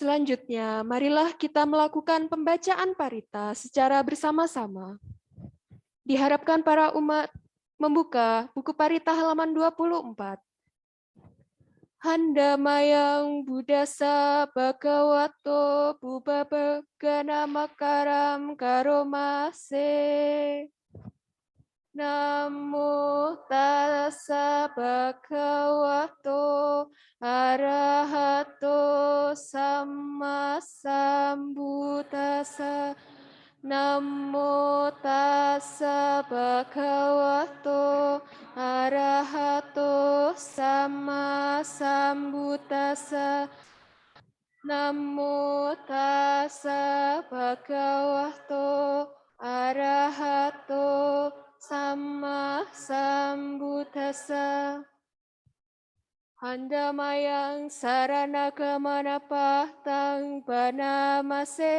Selanjutnya, marilah kita melakukan pembacaan parita secara bersama-sama. Diharapkan para umat membuka buku parita halaman 24. Handamayang Buddhasa Bhagavato Bubabagana Makaram Karomase. Namo tassa bhagavato arahato samma sambuddhassa. Namo tassa bhagavato arahato samma sambuddhassa. Namo tassa bhagavato arahato samma sambuddhassa. Handamayang saranagamanapahtang banamase.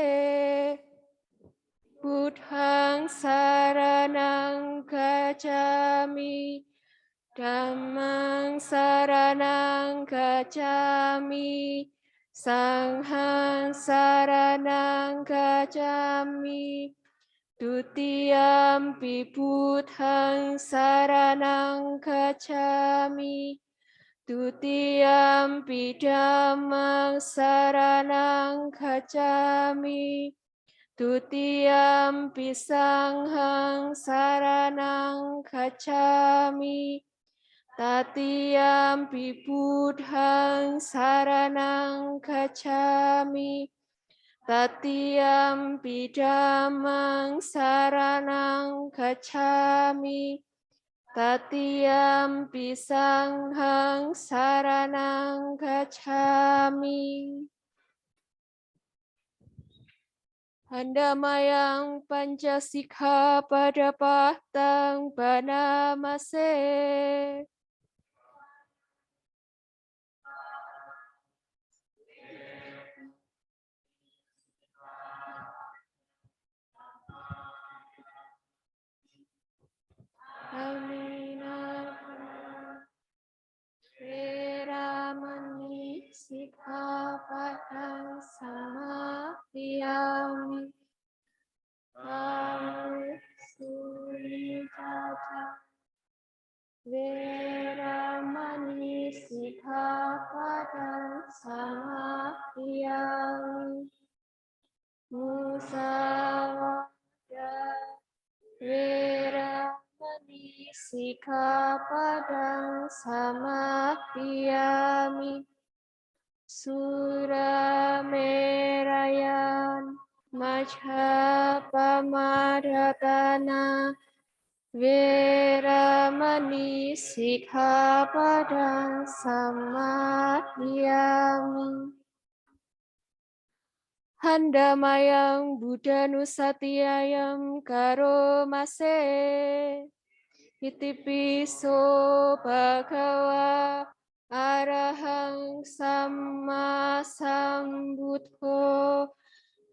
Buddhang saranang gacchami. Dhammang saranang gacchami. Sanghang saranang gacchami. Dutiyampi Buddhang saranang gacchami. Dutiyampi Dhammang saranang gacchami. Dutiyampi Sanghang saranang gacchami. Tatiyampi Buddhang saranang gacchami. Tatiyampi Dhammang saranang gacchami. Tatiyampi Sanghang saranang gacchami. Handamayang Pancasikha Padapahtang Banamase. Veramani Sikkhapadang Samadhiyami. Veramani Sikkhapadang Samadhiyami. Musawada Veramani Sikkhapadang Samadhiyami. Suramerayan Majhapamadhatana. Veramani Sikkhapadang Samadhiyami. Handamayang Buddhanusatiyayam Karomase. Itipiso Bhagava Arahang Samma Sambuddho.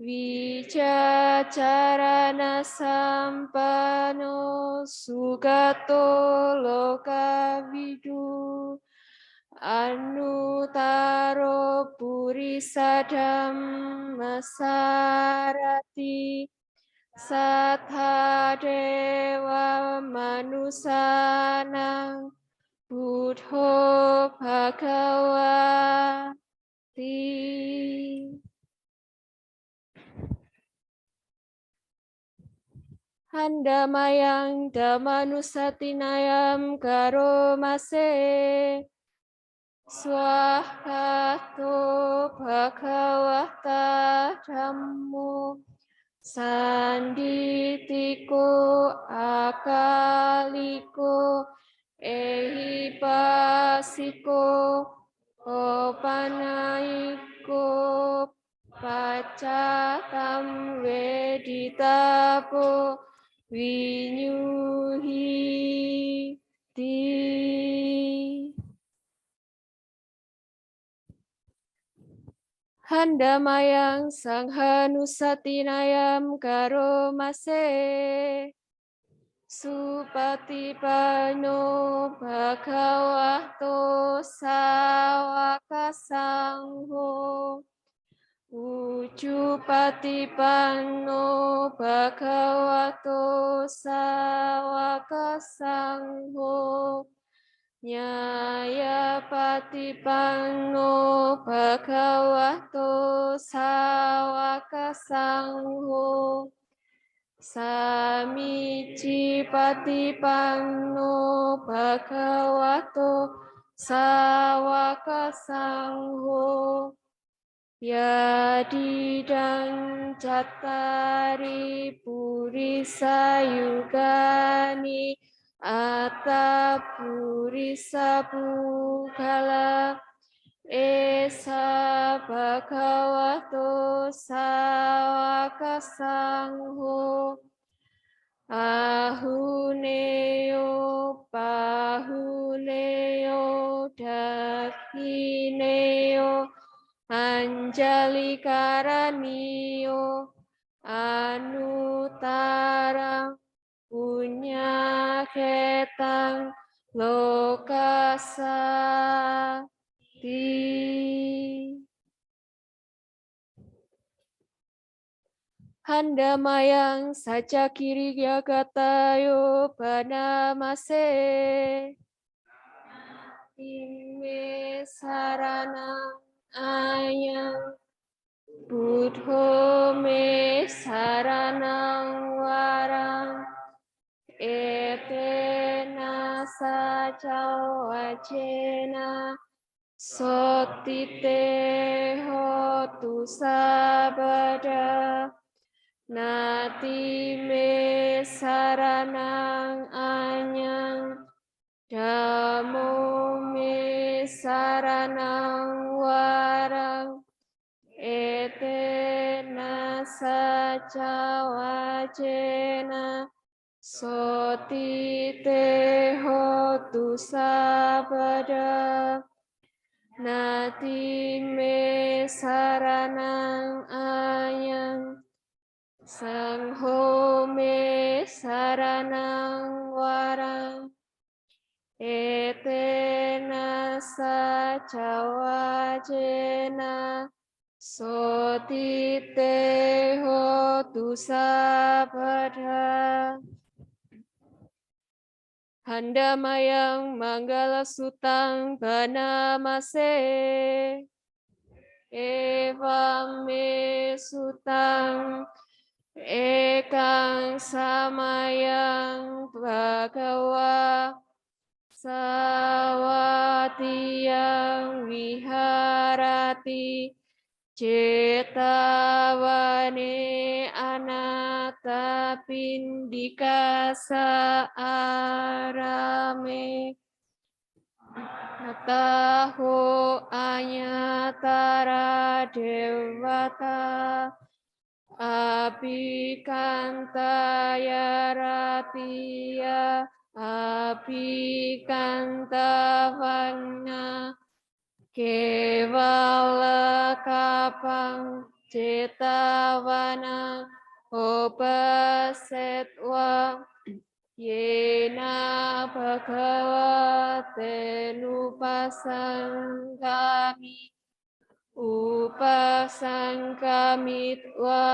Vicacarana Sampano Sugato Lokavidu. Anutaro Purisadam Masarati. Sattha Dewa Manusanang Buddho Bhagavati. Handamayang Dhammanusatinayam Karomase. Swakato Bhagavata Dhammo. Sanditiko akaliko ehipasiko opanaiko pacatam veditapo vinyuhiti. Handamayang Sanghanusatinayam Karomase. Supatipano Bhagavato Sawaka Sangho. Patipanno Bhagavato Sawaka Sangho. Nyaya Patipanno Bhagavato Sawaka Sangho. Samicci Patipanno Bhagavato Sawaka Sangho. Yadidang cattari purisa yugani atta purisa pugala esa bhagavato sawaka sangho. Ahuneo pahuneo dakhineo Anjali karanio anutara punya ketang lokasati. Handamayang saca kiri yagatayo banamase. Ime sarana ayang Buddho me saranang warang etena sacau acena sotite hotu sabada nati me saranang anyang damo me saranang warang etena saca wacena sotite hotu sabada nati me saranang ayang sangho me saranang warang etena saca wacena sotite hotu sabada. Handamayang manggala sutang banamase. Evam me sutang ekang samayang bhagawa sawatiyang viharati Cetawane anata pindika saarame Nataho anyatara dewata Abhikantaya ratia Abhikantavana Kevala kapang cetawana obasetwa yena bhagavate upasangkamitwa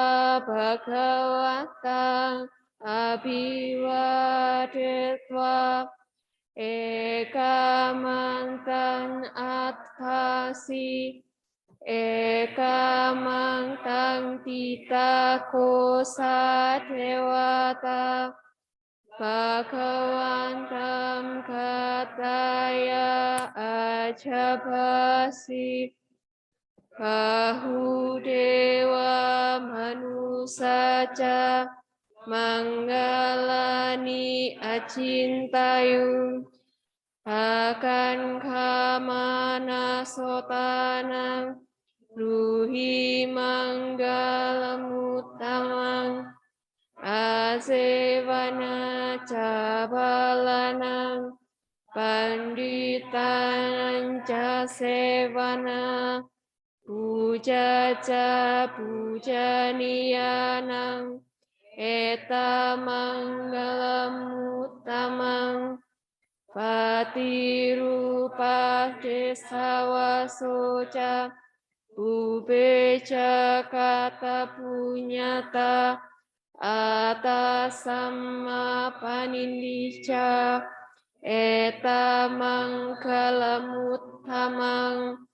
bhagavata abhiwadetwa ekamantang atkasi ekamantang pitako sadewata bhagavantam kataya ajabasi bahudewa manusaca manggalani acintayung akan kamana sotanang ruhi manggalam utamang asevana cabalanang panditanang casevana puja ca pujaniyanang eta manggalam utamang Patirupa desawa soca Ubeja kata punyata atas sama panindija eta mangkalamuttamang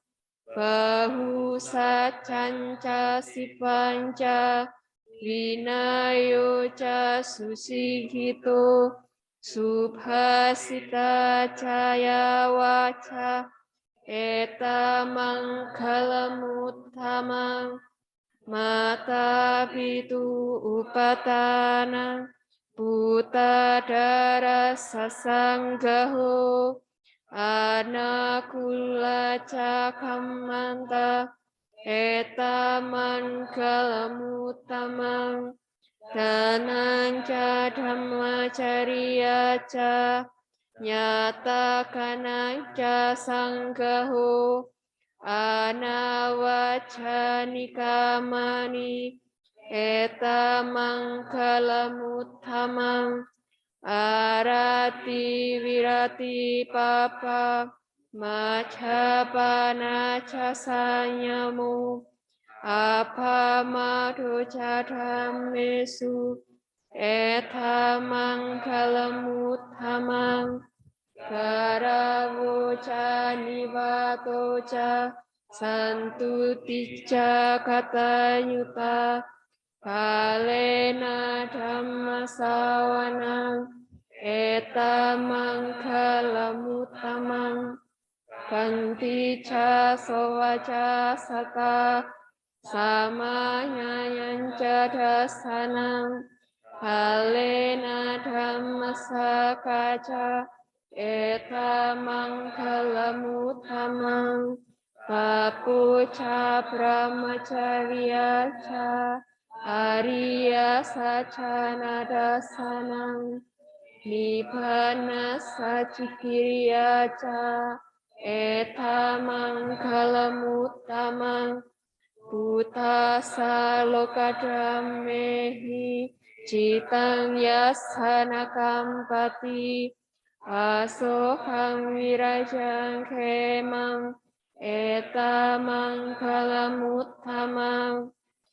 bahu sacanca sipanca winayoca susigito subhasita caya waca eta mangkalamuttamang mata pitu upatana puta dara sasanggaho anakula cakamanta eta mangkalamuttamang dananca dhammacariyaca nyata kananca sanggaho anawacanikamani eta mangkalamuttamang arati wirati papa macapana casanyamu apa madoca dhammesu eta mangkalamuttamang Karavoca nivatoca santutica katanyuta kalena dhammasawanang eta mangkalamuttamang kantica sovaca sata samanyanca dasanang kalena dhammasakaca eta mangkalamuttamang papuca brahmacariyaca Arya sacana dasanang nibbana sacikiriyaca eta mangkalamuttamang Buta salokadammehi citang yasana kampati asohang wirajang kemang eta mangkalamuttamang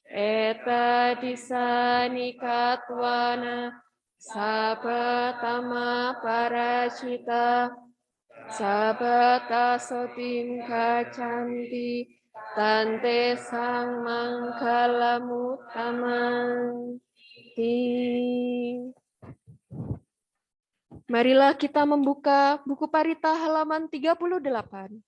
eta disanikatwana sabatama paracita sabata sotim kacanti tante sang mangkalamuttamang. Marilah kita membuka buku Parita halaman 38.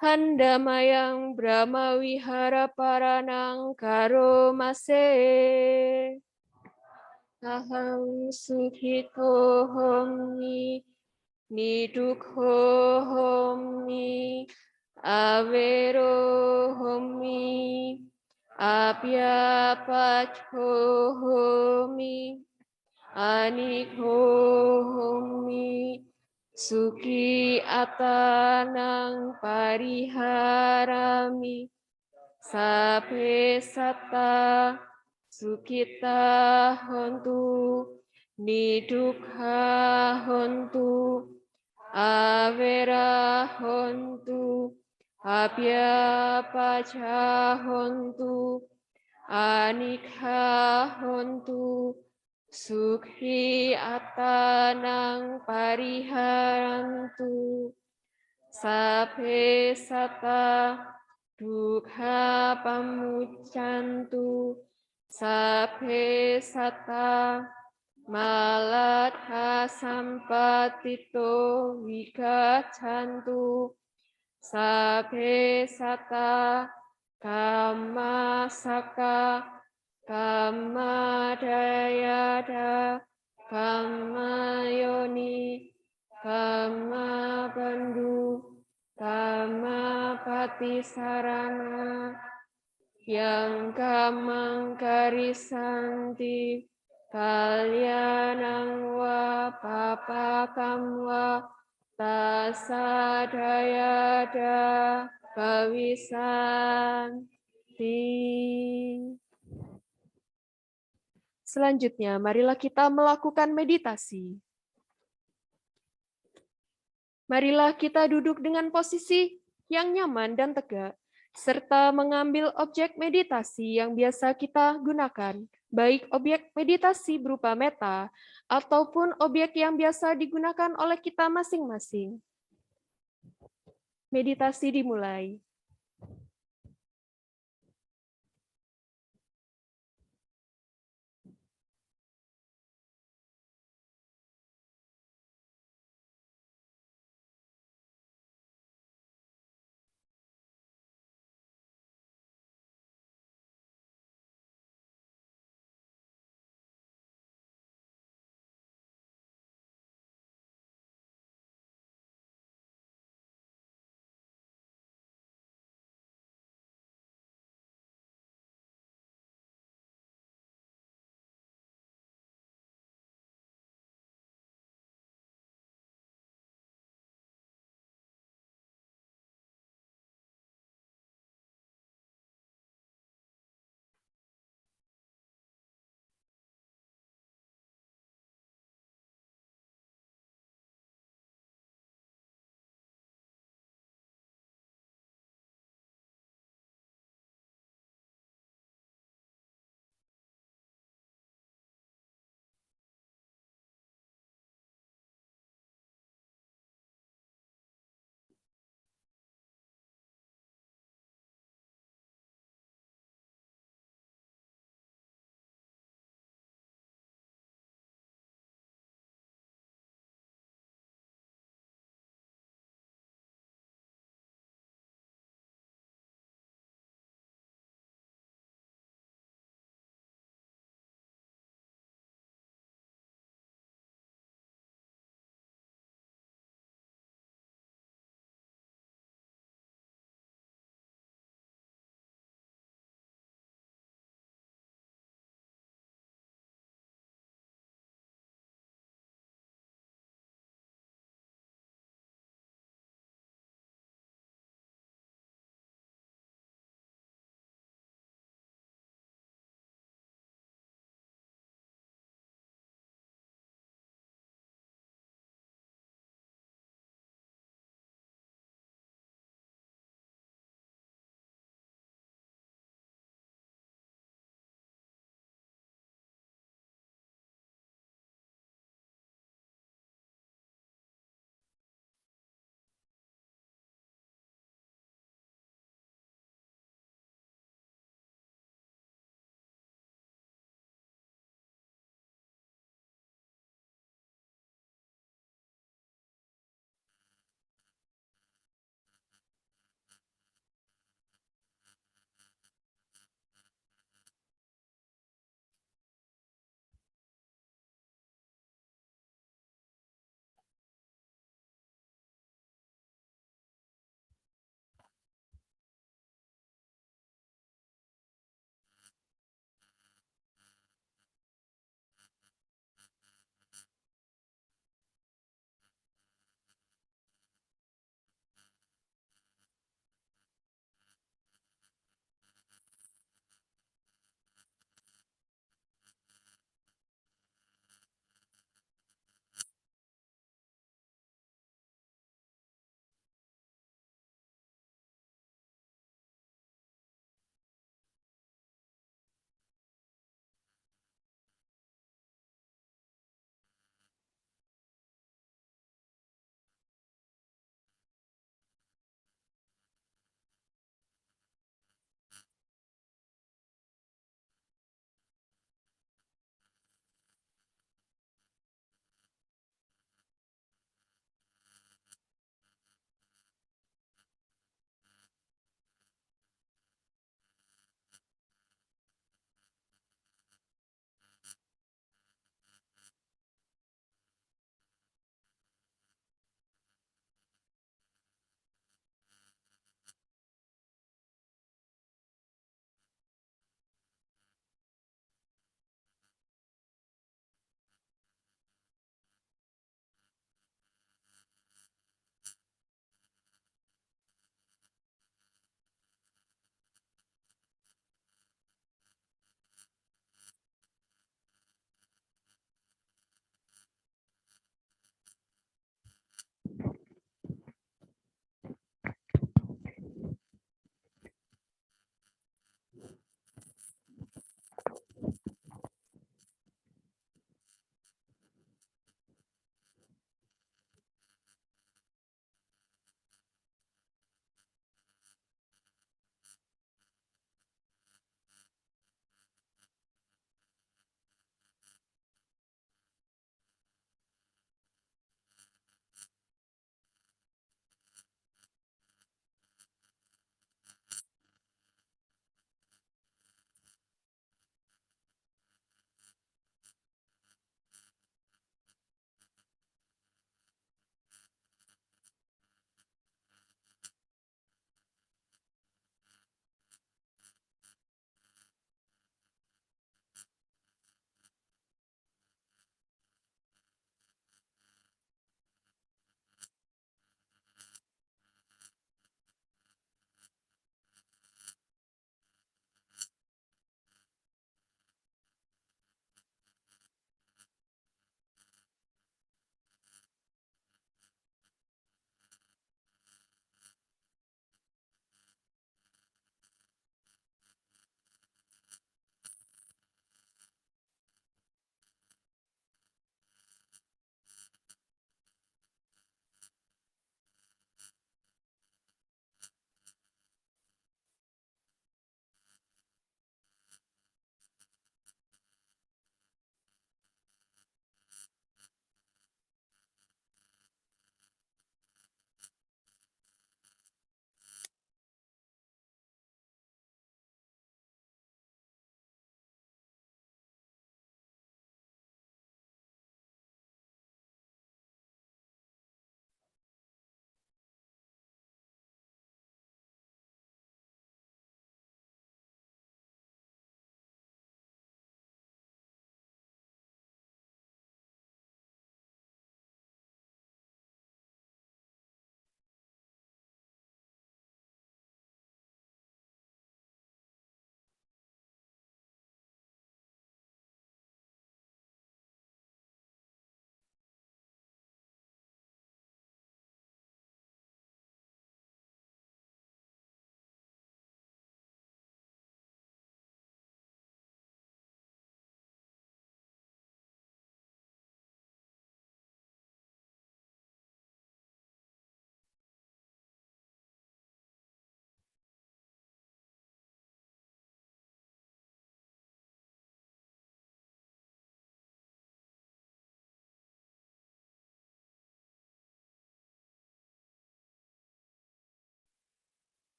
Handamayang Brahma Wihara Paranang Karo Mase Aham Sukhito Homni Nidukho Homni Avero Homni Abhyapacho Homni Anikho Homni Suki atanang pariharami sape sata sukita hontu nidukha hontu avera hontu abhyapacha hontu anikha hontu Sukhi atanang pariharantu sape sata dukha pamuccantu sape sata malatha sampatito vikaccantu sape sata kamma saka Kamma dayada, kamma yoni, kamma bandhu, kamma patisarana, yang kamang karisanti, kalyanang wa papakam wa tasadayada kawisanti. Selanjutnya, marilah kita melakukan meditasi. Marilah kita duduk dengan posisi yang nyaman dan tegak, serta mengambil objek meditasi yang biasa kita gunakan, baik objek meditasi berupa meta ataupun objek yang biasa digunakan oleh kita masing-masing. Meditasi dimulai.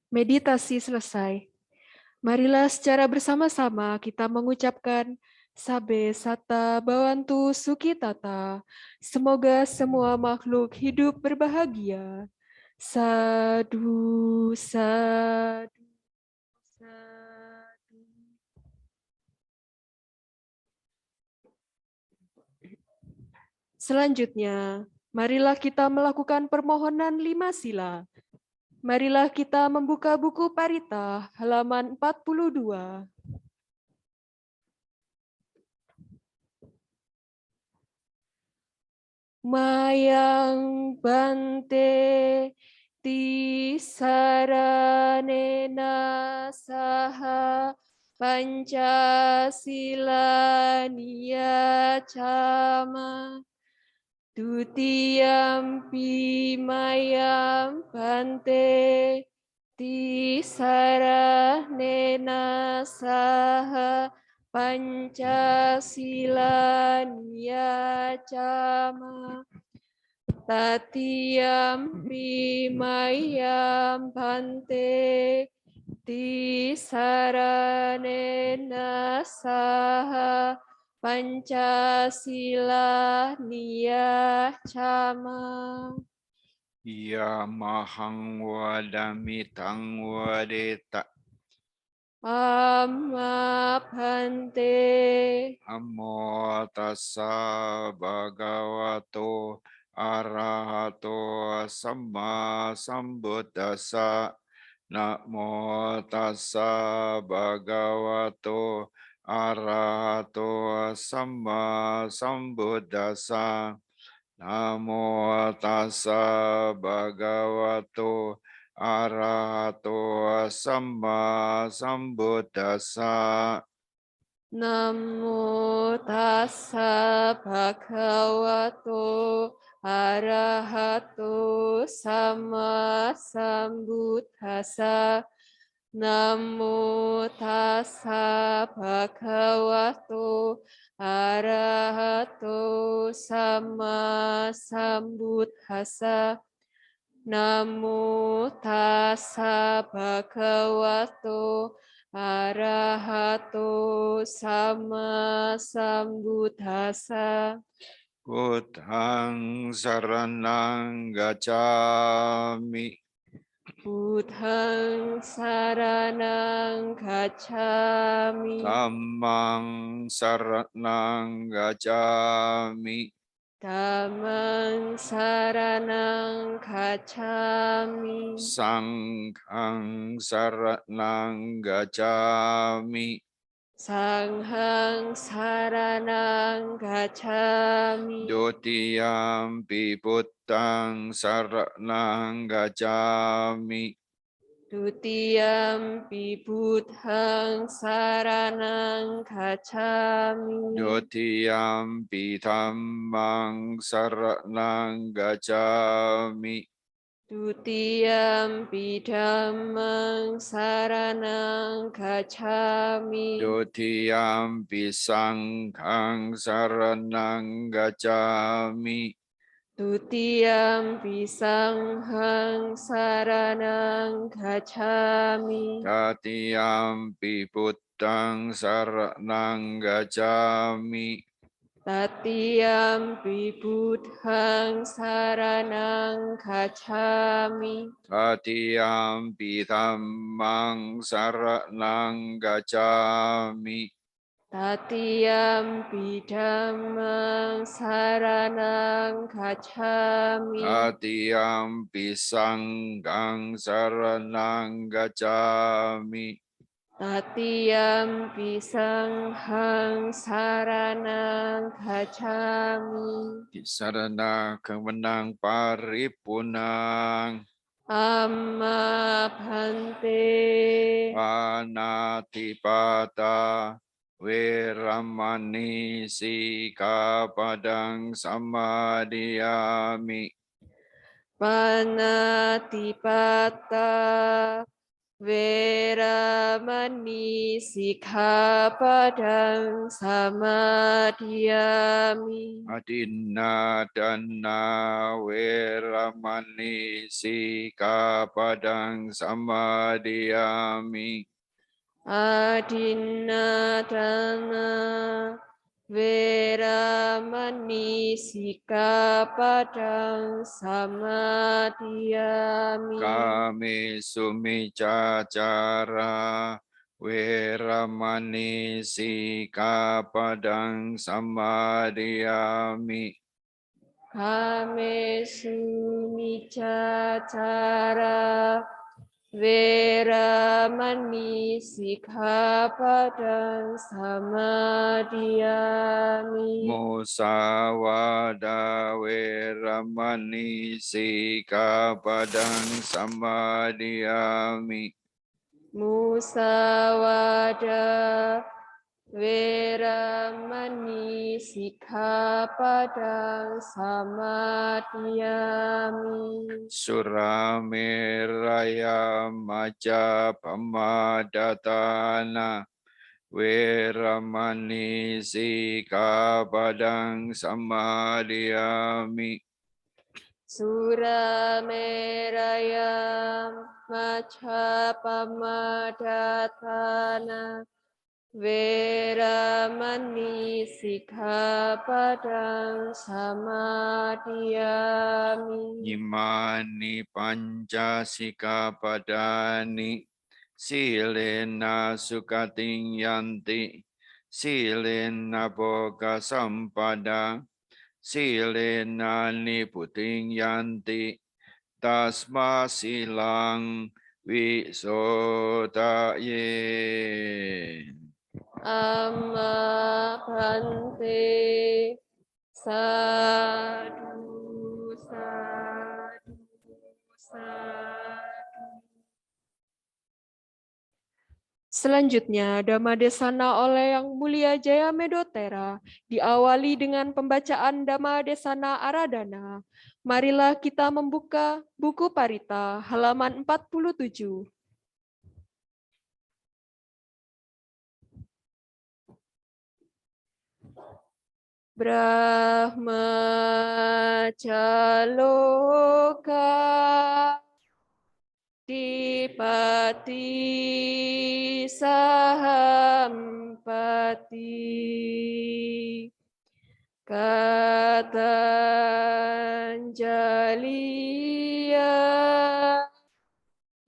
Meditasi selesai. Marilah secara bersama-sama kita mengucapkan Sabe Sata Bawantu Sukitata. Semoga semua makhluk hidup berbahagia. Sadu, sadu, sadu. Selanjutnya, marilah kita melakukan permohonan 5 sila. Marilah kita membuka buku Parita halaman 42. Mayang bante tisaranena saha Pancasila niyacama Dutiyampi mayam bante tisaranena saha Pancasila niyacama Tatiyampi mayam bante tisaranena saha Pancasila niyacama. Ya mahang wadamitang wadeta. Amma bante. Namo tassa bhagavato arahato samma sambuddhassa. Namo tassa bhagavato arahato samma sambuddhassa. Namo tassa bhagavato arahato samma sambuddhassa. Namo tassa bhagavato arahato sama sambuddhassa. Namo tassa bhagavato arahato sama sambuddhassa. Namo tassa bhagavato arahato sama sambuddhassa. Buddhang saranang gacchami. Buddhang saranang gacchami. Dhammang saranang gacchami. Dhammang saranang gacchami. Sanghang saranang gacchami. Sanghang saranang gacchami. Dutiyampi buddhang saranang gacchami. Dutiyampi buddhang saranang gacchami. Dutiyampi dhammang saranang gacchami. Dutiyampi dhammang saranang gacchami. Dutiyampi sanghang saranang gacchami. Dutiyampi sanghang saranang gacchami. Tatiyampi buddhang saranang gacchami. Tatiyampi buddhang saranang gacchami. Tatiyampi dhammang saranang gacchami. Tatiyampi dhammang saranang gacchami. Tatiyampi sanghang saranang gacchami. Tatiyampi sanghang saranang gacchami. Sarana kemenang paripurnang. Amma bhante. Panatipata Veramani Sikapadang Samadhiyami. Panatipata Weramani sikkhapadang samadhiyami. Adinna dana weramani sikapadang samadhiyami. Adinatana weramani sikkhapadang samadhiyami. Kami sumicacara weramani sikapadang samadhiyami. Kame sumicacara weramani sikkhapadang samadhiyami. Musawada weramani sikapadang samadhiyami. Musawada weramani sikkhapadang samadhiyami. Surameraya majapamaddatana weramani sikapadang samadhiyami. Surameraya majapamaddatana weramani sikkhapadang samadhiyami. Imani panca sikapadani silena sukating yanti silena boga sampada silena niputing yanti tasma silang wisodaye. Amma bhante sadhu sadhu sadhu. Selanjutnya, Dhammadesana oleh Yang Mulia Jaya Medotera diawali dengan pembacaan Dhammadesana Aradhana. Marilah kita membuka buku Parita halaman 47. Brahmacaloka Dipati Sahampati Katanjaliya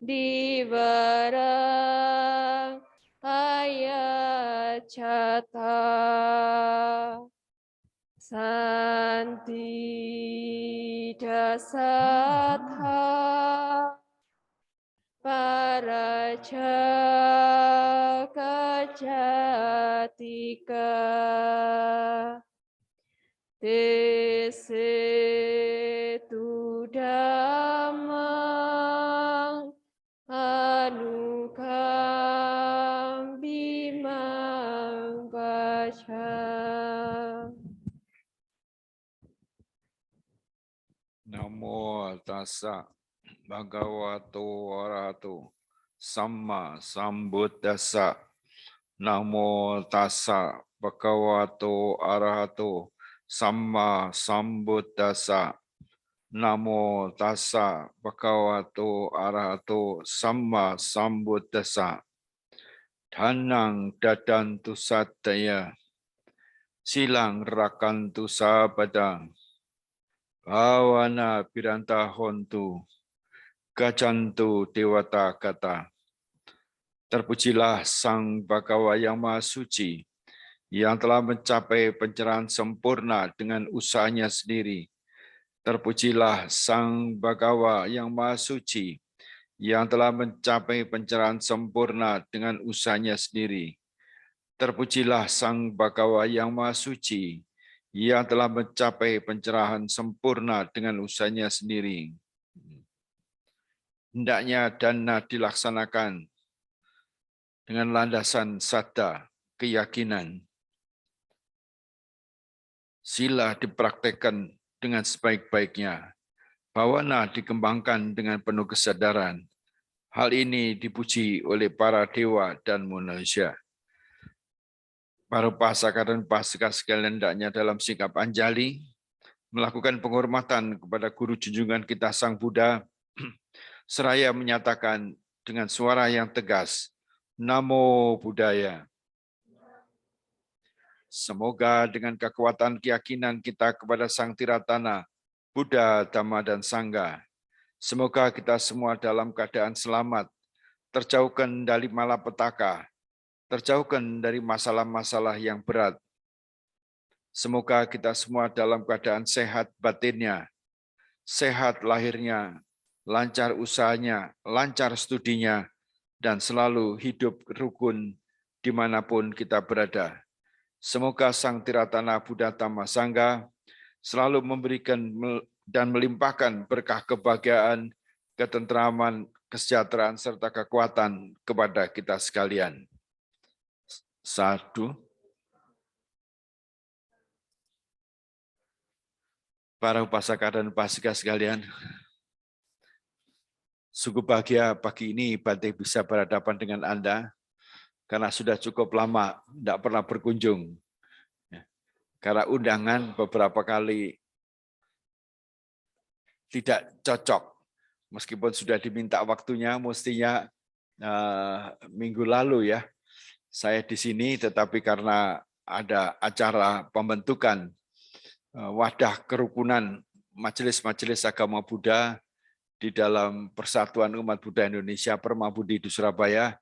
Divarang Ayacata Santi Dasatha Paracajatika Desetu Dhammang Anukambimang Vaca. Namo tassa bhagavato arahato samma sambuddhassa. Namo tassa bhagavato arahato samma sambuddhassa. Namo tassa bhagavato arahato samma sambuddhassa. Dhanang dadantu sattaya silang rakantu sabadang. Bhawana piranta hontu, gacantu dewata kata. Terpujilah Sang Bhagawa yang Maha Suci, yang telah mencapai pencerahan sempurna dengan usahanya sendiri. Terpujilah Sang Bhagawa yang Maha Suci, yang telah mencapai pencerahan sempurna dengan usahanya sendiri. Terpujilah Sang Bhagawa yang Maha Suci, yang telah mencapai pencerahan sempurna dengan usahanya sendiri. Hendaknya dana dilaksanakan dengan landasan saddha, keyakinan. Sila dipraktekkan dengan sebaik-baiknya. Bhavana dikembangkan dengan penuh kesadaran. Hal ini dipuji oleh para dewa dan manusia. Para Upasaka dan Upasika sekalian hendaknya dalam sikap anjali melakukan penghormatan kepada guru junjungan kita Sang Buddha, seraya menyatakan dengan suara yang tegas, Namo Buddhaya. Semoga dengan kekuatan keyakinan kita kepada Sang Tiratana, Buddha, Dhamma, dan Sangha, semoga kita semua dalam keadaan selamat, terjauhkan dari malapetaka, terjauhkan dari masalah-masalah yang berat. Semoga kita semua dalam keadaan sehat batinnya, sehat lahirnya, lancar usahanya, lancar studinya, dan selalu hidup rukun dimanapun kita berada. Semoga Sang Tiratana Buddha Dhamma Sangha selalu memberikan dan melimpahkan berkah kebahagiaan, ketentraman, kesejahteraan, serta kekuatan kepada kita sekalian. Satu. Para upasaka dan upasika sekalian, sungguh bahagia pagi ini Bante bisa berhadapan dengan Anda, karena sudah cukup lama tidak pernah berkunjung. Karena undangan beberapa kali tidak cocok, meskipun sudah diminta waktunya, mestinya minggu lalu ya, saya di sini, tetapi karena ada acara pembentukan wadah kerukunan majelis-majelis agama Buddha di dalam Persatuan Umat Buddha Indonesia Permabudi di Surabaya,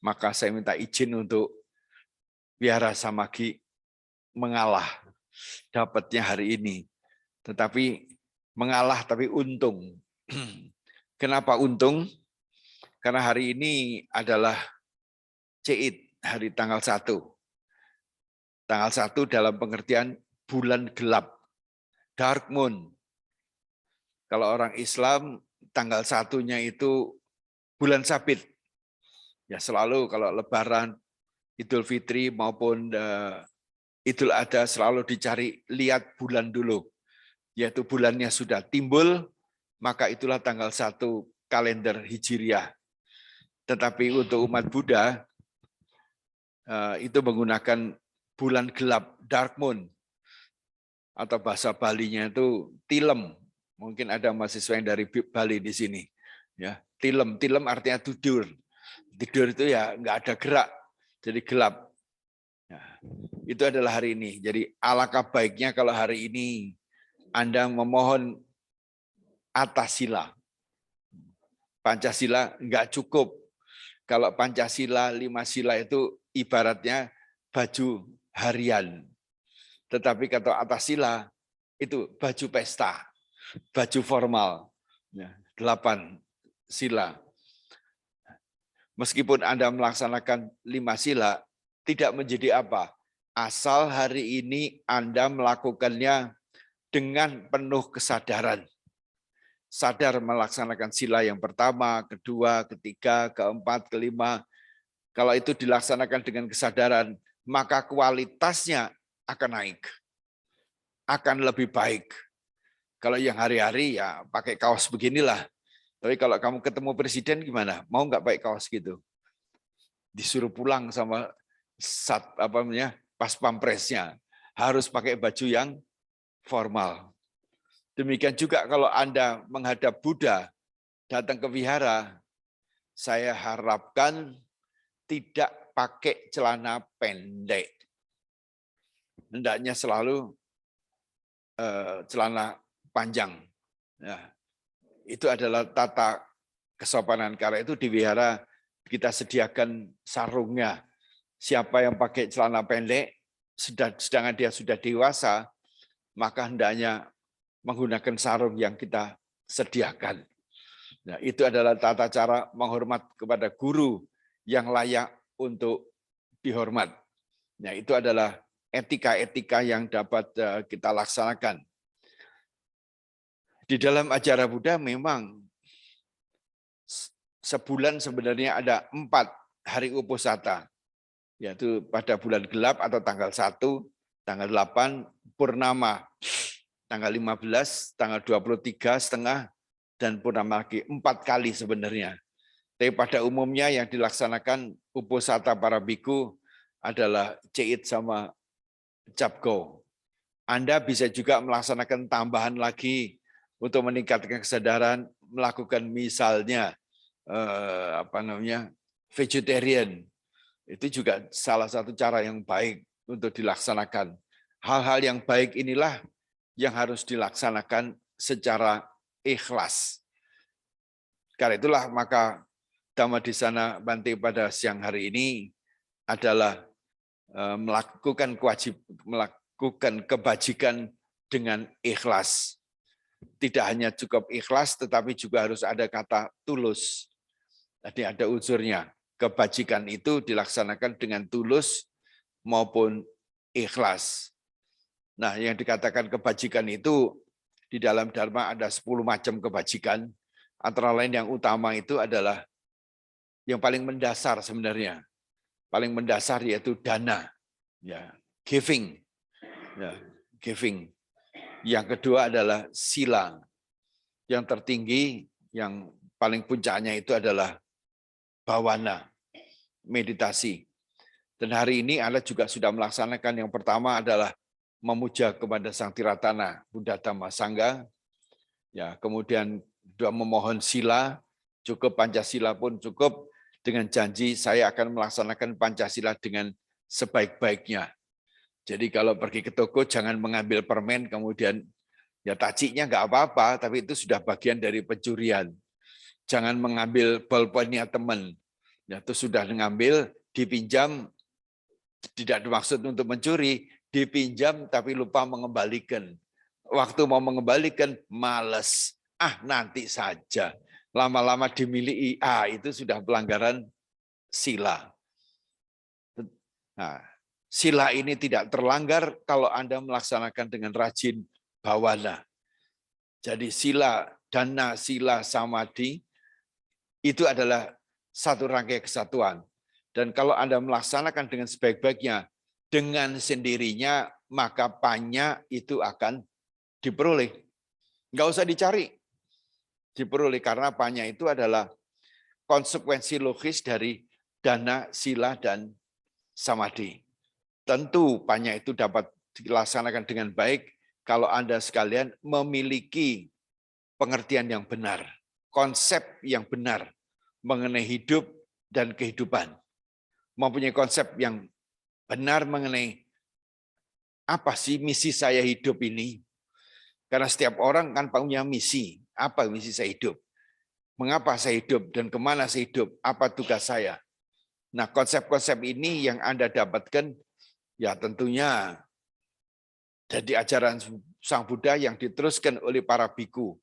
maka saya minta izin untuk Wihara Samagi mengalah dapatnya hari ini. Tetapi mengalah tapi untung. Kenapa untung? Karena hari ini adalah Ciid, hari tanggal 1. Tanggal 1 dalam pengertian bulan gelap, dark moon. Kalau orang Islam tanggal 1-nya itu bulan Sabit. Ya selalu kalau Lebaran, Idul Fitri maupun Idul Adha selalu dicari lihat bulan dulu. Yaitu bulannya sudah timbul, maka itulah tanggal 1 kalender Hijriah. Tetapi untuk umat Buddha, itu menggunakan bulan gelap, dark moon. Atau bahasa Balinya itu tilem. Mungkin ada mahasiswa yang dari Bali di sini. Ya, tilem artinya tidur. Tidur itu ya nggak ada gerak, jadi gelap. Ya, itu adalah hari ini. Jadi alangkah baiknya kalau hari ini Anda memohon atas sila. Pancasila nggak cukup. Kalau Pancasila 5 sila itu ibaratnya baju harian. Tetapi kalau atas sila itu baju pesta, baju formal. 8 sila. Meskipun Anda melaksanakan 5 sila, tidak menjadi apa. Asal hari ini Anda melakukannya dengan penuh kesadaran. Sadar melaksanakan sila yang pertama, kedua, ketiga, keempat, kelima. Kalau itu dilaksanakan dengan kesadaran, maka kualitasnya akan naik. Akan lebih baik. Kalau yang hari-hari ya pakai kaos beginilah. Tapi kalau kamu ketemu presiden gimana? Mau nggak pakai kaos gitu? Disuruh pulang sama pas pampresnya. Harus pakai baju yang formal. Demikian juga kalau Anda menghadap Buddha, datang ke wihara, saya harapkan tidak pakai celana pendek. Hendaknya selalu celana panjang. Ya. Itu adalah tata kesopanan. Karena itu di wihara kita sediakan sarungnya. Siapa yang pakai celana pendek, sedangkan dia sudah dewasa, maka hendaknya menggunakan sarung yang kita sediakan. Nah, itu adalah tata cara menghormat kepada guru yang layak untuk dihormat. Nah, itu adalah etika-etika yang dapat kita laksanakan. Di dalam ajaran Buddha memang sebulan sebenarnya ada 4 hari uposatha, yaitu pada bulan gelap atau tanggal 1, tanggal 8, purnama, tanggal 15, tanggal 23 setengah, dan purnama lagi 4 kali sebenarnya. Tapi pada umumnya yang dilaksanakan uposatha para biku adalah ceit sama capgo. Anda bisa juga melaksanakan tambahan lagi untuk meningkatkan kesadaran, melakukan misalnya vegetarian. Itu juga salah satu cara yang baik untuk dilaksanakan. Hal-hal yang baik inilah yang harus dilaksanakan secara ikhlas. Karena itulah maka Dhamma di sana Bante pada siang hari ini adalah melakukan kebajikan dengan ikhlas. Tidak hanya cukup ikhlas, tetapi juga harus ada kata tulus. Tadi ada unsurnya. Kebajikan itu dilaksanakan dengan tulus maupun ikhlas. Nah, yang dikatakan kebajikan itu di dalam Dharma ada 10 macam kebajikan. Antara lain yang utama itu adalah yang paling mendasar sebenarnya. Paling mendasar yaitu dana, ya, giving. Ya, giving. Yang kedua adalah sila. Yang tertinggi, yang paling puncaknya itu adalah bawana, meditasi. Dan hari ini Anda juga sudah melaksanakan yang pertama adalah memuja kepada Sang Tiratana, Buddha Dhamma Sangha. Ya, kemudian memohon sila, cukup Pancasila pun cukup, dengan janji saya akan melaksanakan Pancasila dengan sebaik-baiknya. Jadi kalau pergi ke toko jangan mengambil permen kemudian ya taciknya nggak apa-apa, tapi itu sudah bagian dari pencurian. Jangan mengambil bolpennya teman, ya itu sudah mengambil, dipinjam, tidak dimaksud untuk mencuri, dipinjam tapi lupa mengembalikan. Waktu mau mengembalikan males, nanti saja. Lama-lama dimiliki, itu sudah pelanggaran sila. Nah, sila ini tidak terlanggar kalau Anda melaksanakan dengan rajin bawana. Jadi sila, dana, sila, samadhi, itu adalah satu rangkai kesatuan. Dan kalau Anda melaksanakan dengan sebaik-baiknya, dengan sendirinya, maka panya itu akan diperoleh. Nggak usah dicari. Diperoleh karena panya itu adalah konsekuensi logis dari dana, sila, dan samadhi. Tentu panya itu dapat dilaksanakan dengan baik kalau Anda sekalian memiliki pengertian yang benar, konsep yang benar mengenai hidup dan kehidupan. Mempunyai konsep yang benar mengenai apa sih misi saya hidup ini. Karena setiap orang kan punya misi. Apa misi saya hidup? Mengapa saya hidup dan kemana saya hidup? Apa tugas saya? Nah, konsep-konsep ini yang Anda dapatkan ya tentunya dari ajaran Sang Buddha yang diteruskan oleh para biku.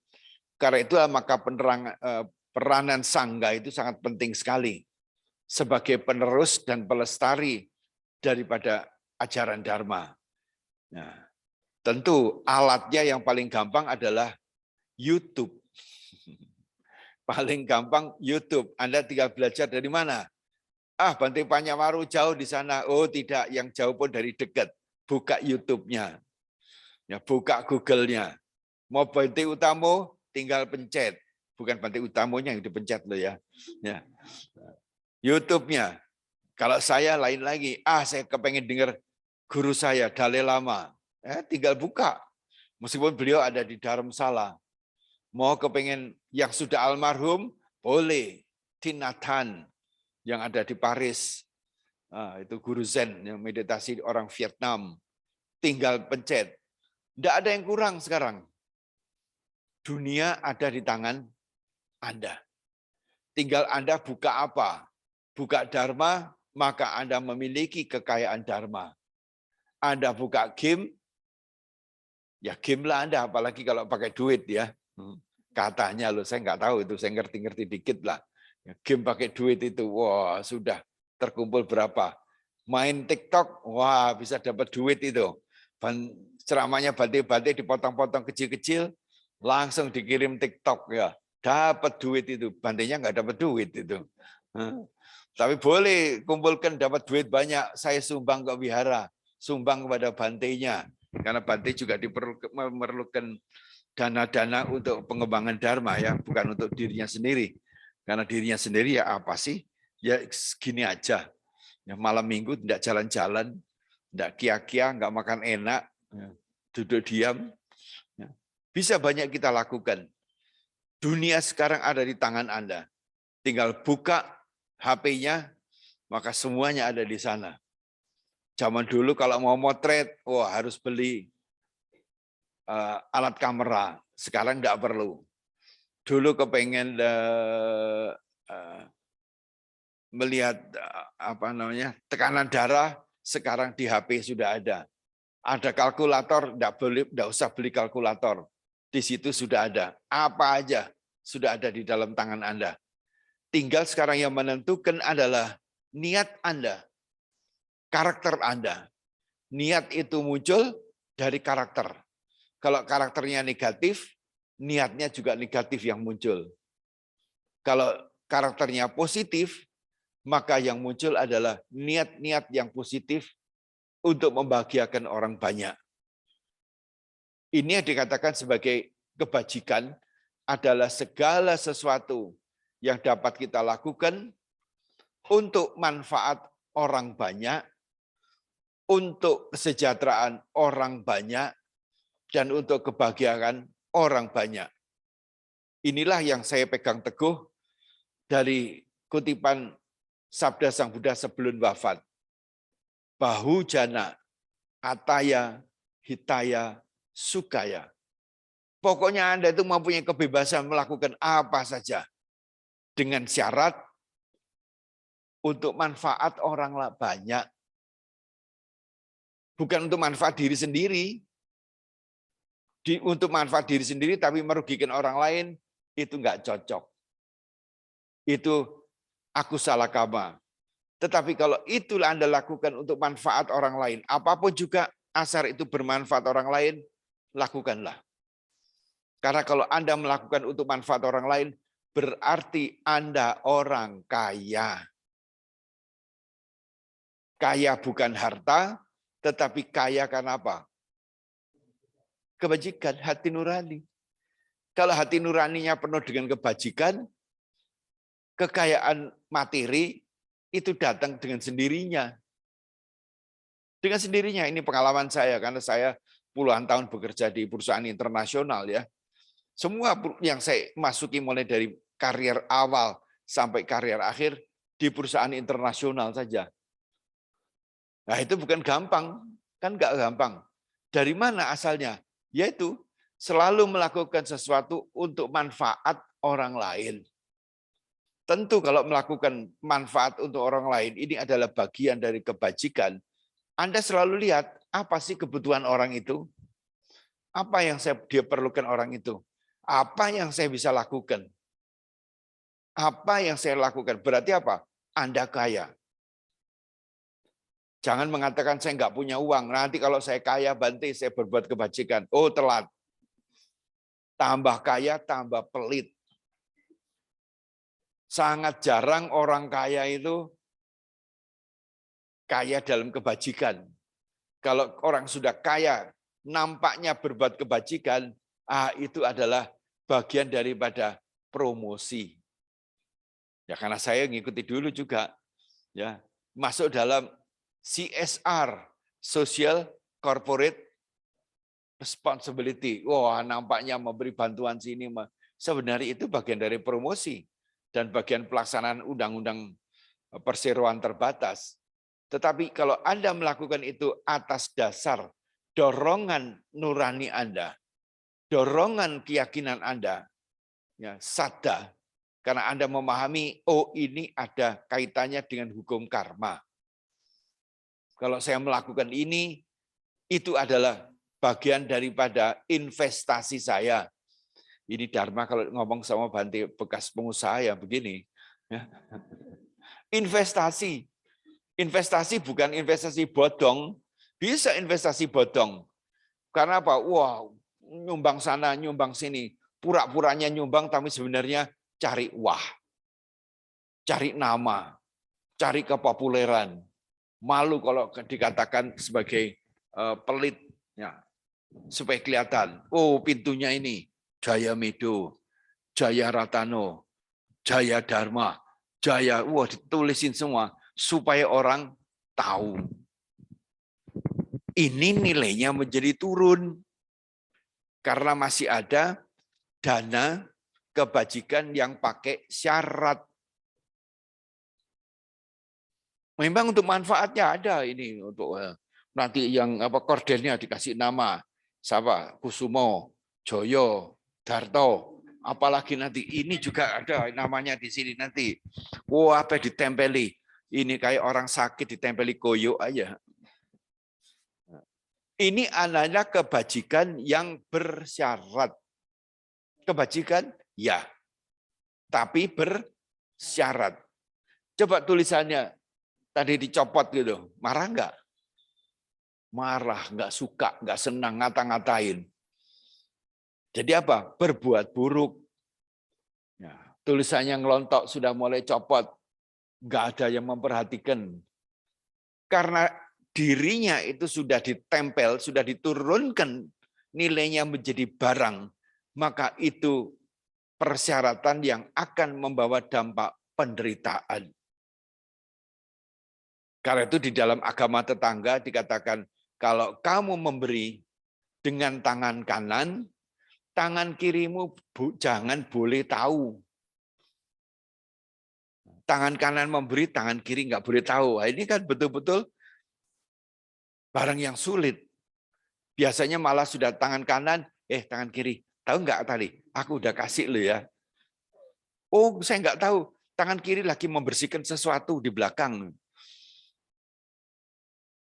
Karena itu maka peranan sangga itu sangat penting sekali sebagai penerus dan pelestari daripada ajaran Dharma. Nah, tentu alatnya yang paling gampang adalah YouTube. Paling gampang YouTube. Anda tinggal belajar dari mana? Bante Panyamaru jauh di sana. Oh tidak, yang jauh pun dari dekat. Buka YouTube-nya. Ya, buka Google-nya. Mau Bante Utamo, tinggal pencet. Bukan Bante Utamonya yang dipencet loh ya. Ya. YouTube-nya. Kalau saya lain lagi. Saya kepengen dengar guru saya, Dalai Lama. Tinggal buka. Meskipun beliau ada di Dharamsala. Mau kepengen yang sudah almarhum, boleh. Tinathan yang ada di Paris. Itu guru Zen yang meditasi orang Vietnam. Tinggal pencet. Tidak ada yang kurang sekarang. Dunia ada di tangan Anda. Tinggal Anda buka apa? Buka Dharma, maka Anda memiliki kekayaan Dharma. Anda buka game, ya game lah Anda, apalagi kalau pakai duit ya. Katanya loh, saya nggak tahu itu, saya ngerti-ngerti dikit lah. Game pakai duit itu, wah sudah terkumpul berapa. Main TikTok, wah bisa dapat duit itu. Ceramahnya Bante-Bante dipotong-potong kecil-kecil, langsung dikirim TikTok ya. Dapat duit itu, Bantenya nggak dapat duit itu. Tapi boleh kumpulkan dapat duit banyak, saya sumbang ke wihara, sumbang kepada Bantenya. Karena Bante juga memerlukan dana-dana untuk pengembangan Dharma ya, bukan untuk dirinya sendiri. Karena dirinya sendiri ya apa sih? Ya segini aja. Ya, malam minggu tidak jalan-jalan, tidak kia-kia, nggak makan enak, ya, duduk diam. Ya. Bisa banyak kita lakukan. Dunia sekarang ada di tangan Anda. Tinggal buka HP-nya, maka semuanya ada di sana. Zaman dulu kalau mau motret, wah harus beli alat kamera. Sekarang nggak perlu. Dulu kepengen melihat tekanan darah, sekarang di HP sudah ada. Ada kalkulator, nggak usah beli kalkulator. Di situ sudah ada. Apa aja sudah ada di dalam tangan Anda. Tinggal sekarang yang menentukan adalah niat Anda, karakter Anda. Niat itu muncul dari karakter. Kalau karakternya negatif, niatnya juga negatif yang muncul. Kalau karakternya positif, maka yang muncul adalah niat-niat yang positif untuk membahagiakan orang banyak. Ini yang dikatakan sebagai kebajikan adalah segala sesuatu yang dapat kita lakukan untuk manfaat orang banyak, untuk kesejahteraan orang banyak, dan untuk kebahagiaan orang banyak. Inilah yang saya pegang teguh dari kutipan Sabda Sang Buddha sebelum wafat. Bahu jana, ataya, hitaya, sukaya. Pokoknya Anda itu mempunyai kebebasan melakukan apa saja. Dengan syarat untuk manfaat orang banyak. Bukan untuk manfaat diri sendiri. Untuk manfaat diri sendiri tapi merugikan orang lain, itu enggak cocok. Itu aku salah kama. Tetapi kalau itulah Anda lakukan untuk manfaat orang lain, apapun juga asal itu bermanfaat orang lain, lakukanlah. Karena kalau Anda melakukan untuk manfaat orang lain, berarti Anda orang kaya. Kaya bukan harta, tetapi kaya karena apa? Kebajikan, hati nurani. Kalau hati nuraninya penuh dengan kebajikan, kekayaan materi itu datang dengan sendirinya. Dengan sendirinya, ini pengalaman saya, karena saya puluhan tahun bekerja di perusahaan internasional ya. Semua yang saya masuki mulai dari karier awal sampai karier akhir di perusahaan internasional saja. Nah itu bukan gampang, kan nggak gampang. Dari mana asalnya? Yaitu selalu melakukan sesuatu untuk manfaat orang lain. Tentu kalau melakukan manfaat untuk orang lain, ini adalah bagian dari kebajikan. Anda selalu lihat, apa sih kebutuhan orang itu? Apa yang dia perlukan orang itu? Apa yang saya bisa lakukan? Apa yang saya lakukan? Berarti apa? Anda kaya. Jangan mengatakan saya nggak punya uang. Nanti kalau saya kaya, Bante, saya berbuat kebajikan. Oh, telat. Tambah kaya, tambah pelit. Sangat jarang orang kaya itu kaya dalam kebajikan. Kalau orang sudah kaya, nampaknya berbuat kebajikan, itu adalah bagian daripada promosi. Ya karena saya ngikuti dulu juga, ya masuk dalam CSR, Social Corporate Responsibility. Wah, nampaknya memberi bantuan sini. Sebenarnya itu bagian dari promosi dan bagian pelaksanaan undang-undang perseroan terbatas. Tetapi kalau Anda melakukan itu atas dasar dorongan nurani Anda, dorongan keyakinan Anda, ya, sadda, karena Anda memahami, oh ini ada kaitannya dengan hukum karma. Kalau saya melakukan ini, itu adalah bagian daripada investasi saya. Ini Dharma kalau ngomong sama Bante bekas pengusaha ya begini. Investasi. Investasi bukan investasi bodong. Bisa investasi bodong. Karena apa? Wah, nyumbang sana, nyumbang sini. Pura-puranya nyumbang tapi sebenarnya cari wah. Cari nama. Cari kepopuleran. Malu kalau dikatakan sebagai pelit, ya, supaya kelihatan. Oh, pintunya ini Jaya Medo, Jaya Ratano, Jaya Dharma, Jaya, wah ditulisin semua supaya orang tahu. Ini nilainya menjadi turun karena masih ada dana kebajikan yang pakai syarat. Memang untuk manfaatnya ada ini untuk nanti yang kordennya dikasih nama siapa Kusumo, Joyo, Darto, apalagi nanti ini juga ada namanya di sini nanti. Wah, apa ditempeli? Ini kayak orang sakit ditempeli koyo aja. Ini anaknya kebajikan yang bersyarat. Kebajikan ya, tapi bersyarat. Coba tulisannya tadi dicopot gitu, marah enggak? Marah, enggak suka, enggak senang, ngata-ngatain. Jadi apa? Berbuat buruk. Ya, tulisannya ngelontok sudah mulai copot, enggak ada yang memperhatikan. Karena dirinya itu sudah ditempel, sudah diturunkan nilainya menjadi barang, maka itu persyaratan yang akan membawa dampak penderitaan. Karena itu di dalam agama tetangga dikatakan, kalau kamu memberi dengan tangan kanan, tangan kirimu jangan boleh tahu. Tangan kanan memberi, tangan kiri nggak boleh tahu. Nah, ini kan betul-betul barang yang sulit. Biasanya malah sudah tangan kanan, tangan kiri. Tahu nggak tadi? Aku udah kasih lo ya. Oh, saya nggak tahu. Tangan kiri lagi membersihkan sesuatu di belakang.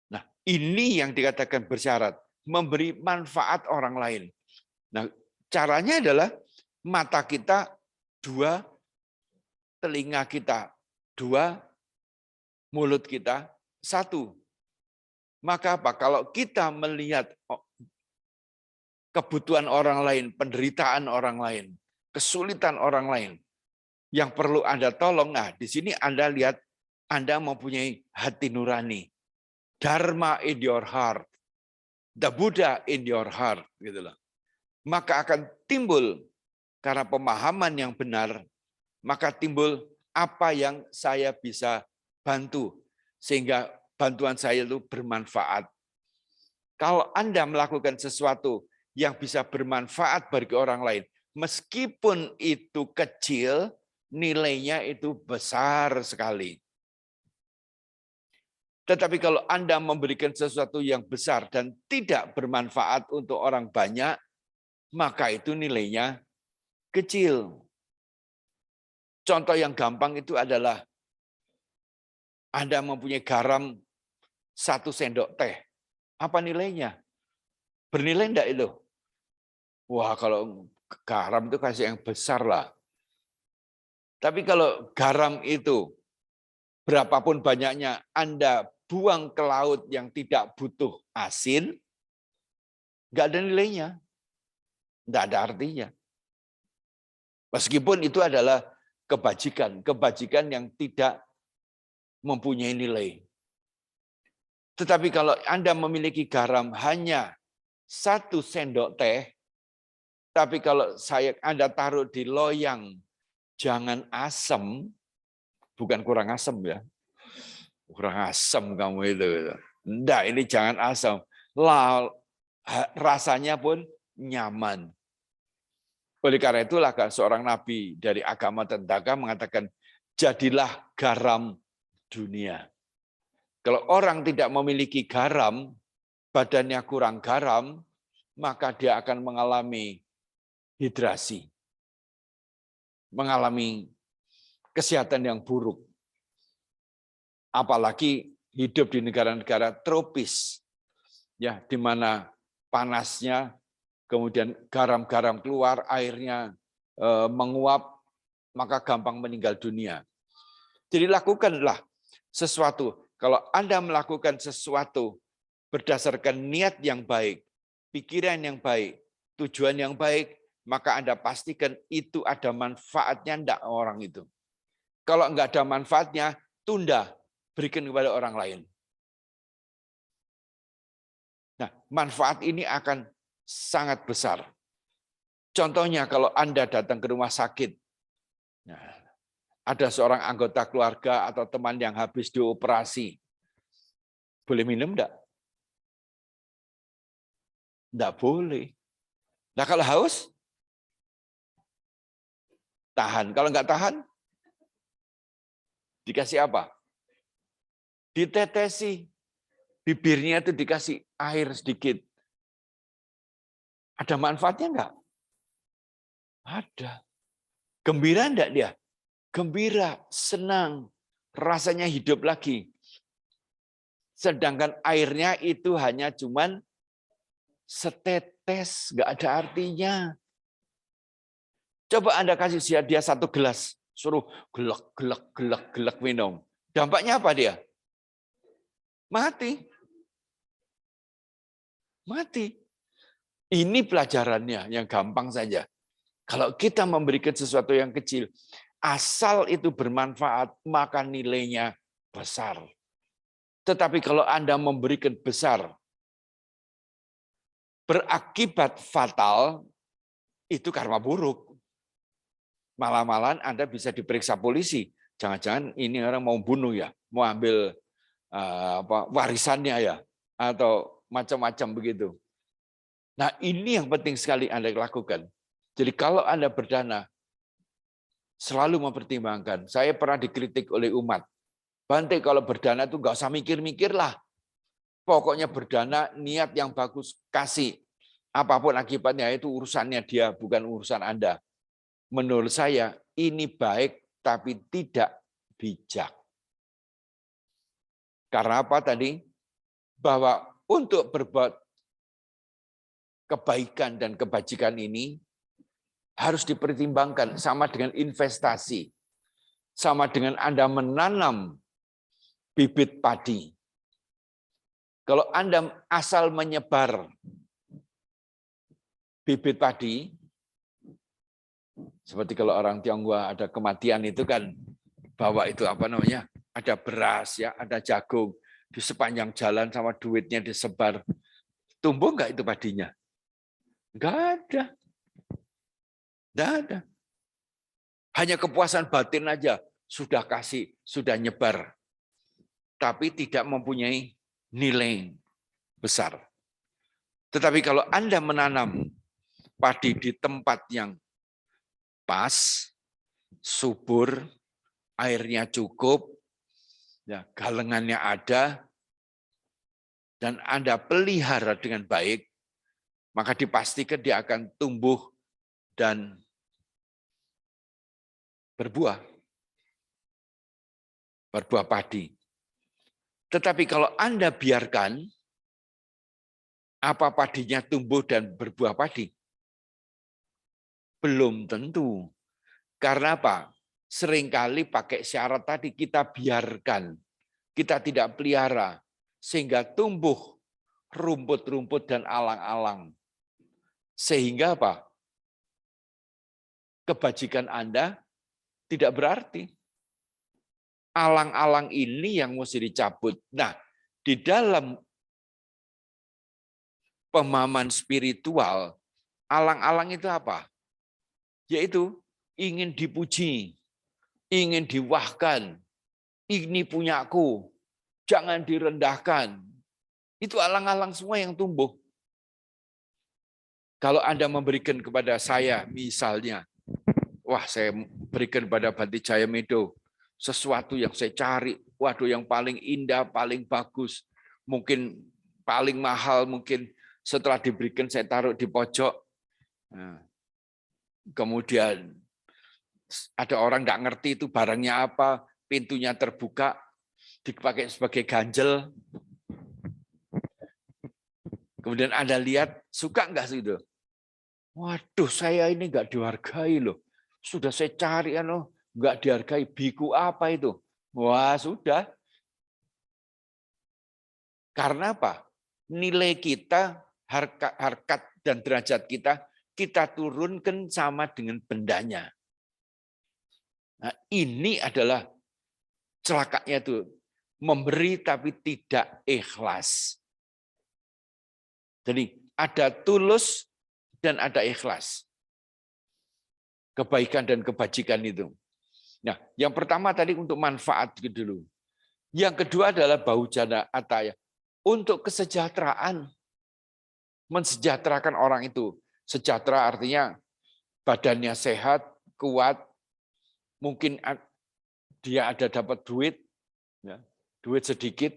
Nah, ini yang dikatakan bersyarat, memberi manfaat orang lain. Nah, caranya adalah mata kita 2, telinga kita 2, mulut kita 1. Maka apa? Kalau kita melihat kebutuhan orang lain, penderitaan orang lain, kesulitan orang lain, yang perlu Anda tolong, nah di sini Anda lihat Anda mempunyai hati nurani. Dharma in your heart, the Buddha in your heart, gitu loh. Maka akan timbul karena pemahaman yang benar, maka timbul apa yang saya bisa bantu sehingga bantuan saya itu bermanfaat. Kalau Anda melakukan sesuatu yang bisa bermanfaat bagi orang lain, meskipun itu kecil, nilainya itu besar sekali. Tetapi kalau Anda memberikan sesuatu yang besar dan tidak bermanfaat untuk orang banyak, maka itu nilainya kecil. Contoh yang gampang itu adalah Anda mempunyai garam 1 sendok teh. Apa nilainya? Bernilai enggak itu? Wah, kalau garam itu kasih yang besar lah. Tapi kalau garam itu berapapun banyaknya Anda buang ke laut yang tidak butuh asin, enggak ada nilainya. Enggak ada artinya. Meskipun itu adalah kebajikan yang tidak mempunyai nilai. Tetapi kalau Anda memiliki garam hanya 1 sendok teh, tapi kalau Anda taruh di loyang jangan asam, bukan kurang asam ya, kurang asam kamu itu. Enggak, ini jangan asam. Rasanya pun nyaman. Oleh karena itulah seorang nabi dari agama Tetangga mengatakan, jadilah garam dunia. Kalau orang tidak memiliki garam, badannya kurang garam, maka dia akan mengalami hidrasi, mengalami kesehatan yang buruk. Apalagi hidup di negara-negara tropis, ya, di mana panasnya, kemudian garam-garam keluar, airnya menguap, maka gampang meninggal dunia. Jadi lakukanlah sesuatu. Kalau Anda melakukan sesuatu berdasarkan niat yang baik, pikiran yang baik, tujuan yang baik, maka Anda pastikan itu ada manfaatnya enggak orang itu. Kalau enggak ada manfaatnya, tunda, berikan kepada orang lain. Nah, manfaat ini akan sangat besar. Contohnya kalau Anda datang ke rumah sakit, nah, Ada seorang anggota keluarga atau teman yang habis dioperasi. Boleh minum enggak? Enggak boleh. Nah kalau haus, tahan. Kalau enggak tahan, dikasih apa? Ditetesi. Bibirnya itu dikasih air sedikit. Ada manfaatnya enggak? Ada. Gembira enggak dia? Gembira, senang, rasanya hidup lagi. Sedangkan airnya itu hanya cuman setetes, enggak ada artinya. Coba Anda kasih dia 1 gelas, suruh gelek minum. Dampaknya apa dia? Mati. Mati. Ini pelajarannya yang gampang saja. Kalau kita memberikan sesuatu yang kecil, asal itu bermanfaat, maka nilainya besar. Tetapi kalau Anda memberikan besar, berakibat fatal, itu karma buruk. Malah-malahan Anda bisa diperiksa polisi. Jangan-jangan ini orang mau bunuh ya, mau ambil warisannya ya, atau macam-macam begitu. Nah ini yang penting sekali Anda lakukan. Jadi kalau Anda berdana, selalu mempertimbangkan. Saya pernah dikritik oleh umat. Bante kalau berdana itu nggak usah mikir-mikir lah. Pokoknya berdana, niat yang bagus, kasih. Apapun akibatnya itu urusannya dia, bukan urusan Anda. Menurut saya ini baik tapi tidak bijak. Karena apa tadi? Bahwa untuk berbuat kebaikan dan kebajikan ini harus dipertimbangkan sama dengan investasi. Sama dengan Anda menanam bibit padi. Kalau Anda asal menyebar bibit padi, seperti kalau orang Tionghoa ada kematian itu kan bawa itu apa namanya? Ada beras ya, ada jagung di sepanjang jalan sama duitnya disebar. Tumbuh enggak itu padinya? Enggak ada. Enggak ada. Hanya kepuasan batin aja sudah kasih, sudah nyebar. Tapi tidak mempunyai nilai besar. Tetapi kalau Anda menanam padi di tempat yang pas, subur, airnya cukup, ya, galengannya ada, dan Anda pelihara dengan baik, maka dipastikan dia akan tumbuh dan berbuah padi. Tetapi kalau Anda biarkan, apa padinya tumbuh dan berbuah padi? Belum tentu. Karena apa? Seringkali pakai syarat tadi kita biarkan, kita tidak pelihara, sehingga tumbuh rumput-rumput dan alang-alang. Sehingga apa? Kebajikan Anda tidak berarti. Alang-alang ini yang mesti dicabut. Nah, di dalam pemahaman spiritual, alang-alang itu apa? Yaitu ingin dipuji, ingin diwahkan, ini punyaku, jangan direndahkan. Itu alang-alang semua yang tumbuh. Kalau Anda memberikan kepada saya, misalnya, wah saya berikan kepada Bante Jaya Medo, sesuatu yang saya cari, waduh yang paling indah, paling bagus, mungkin paling mahal, mungkin setelah diberikan saya taruh di pojok. Nah, kemudian ada orang nggak ngerti itu barangnya apa, pintunya terbuka, dipakai sebagai ganjel. Kemudian Anda lihat, suka nggak sih itu? Waduh, saya ini nggak dihargai loh. Sudah saya cari, nggak dihargai. Biku apa itu? Wah, sudah. Karena apa? Nilai kita, harkat dan derajat kita turunkan sama dengan bendanya. Nah, ini adalah celakanya itu. Memberi tapi tidak ikhlas. Jadi ada tulus dan ada ikhlas. Kebaikan dan kebajikan itu. Nah, yang pertama tadi untuk manfaat dulu. Yang kedua adalah baujana ataya. Untuk kesejahteraan, mensejahterakan orang itu. Sejahtera artinya badannya sehat, kuat, mungkin dia ada dapat duit, ya, duit sedikit.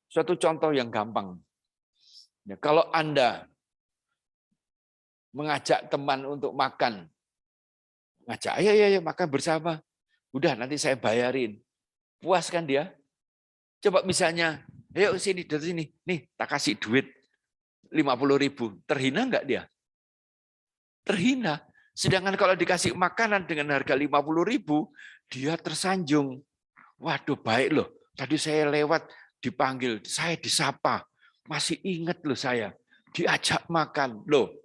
Suatu contoh yang gampang. Ya, kalau Anda mengajak teman untuk makan, ngajak, ayo makan bersama. Udah nanti saya bayarin. Puas kan dia? Coba misalnya, ayo sini dari sini, nih tak kasih duit 50.000. Terhina enggak dia? Terhina. Sedangkan kalau dikasih makanan dengan harga 50.000, dia tersanjung. Waduh baik loh, tadi saya lewat dipanggil, saya disapa, masih ingat loh saya, diajak makan loh.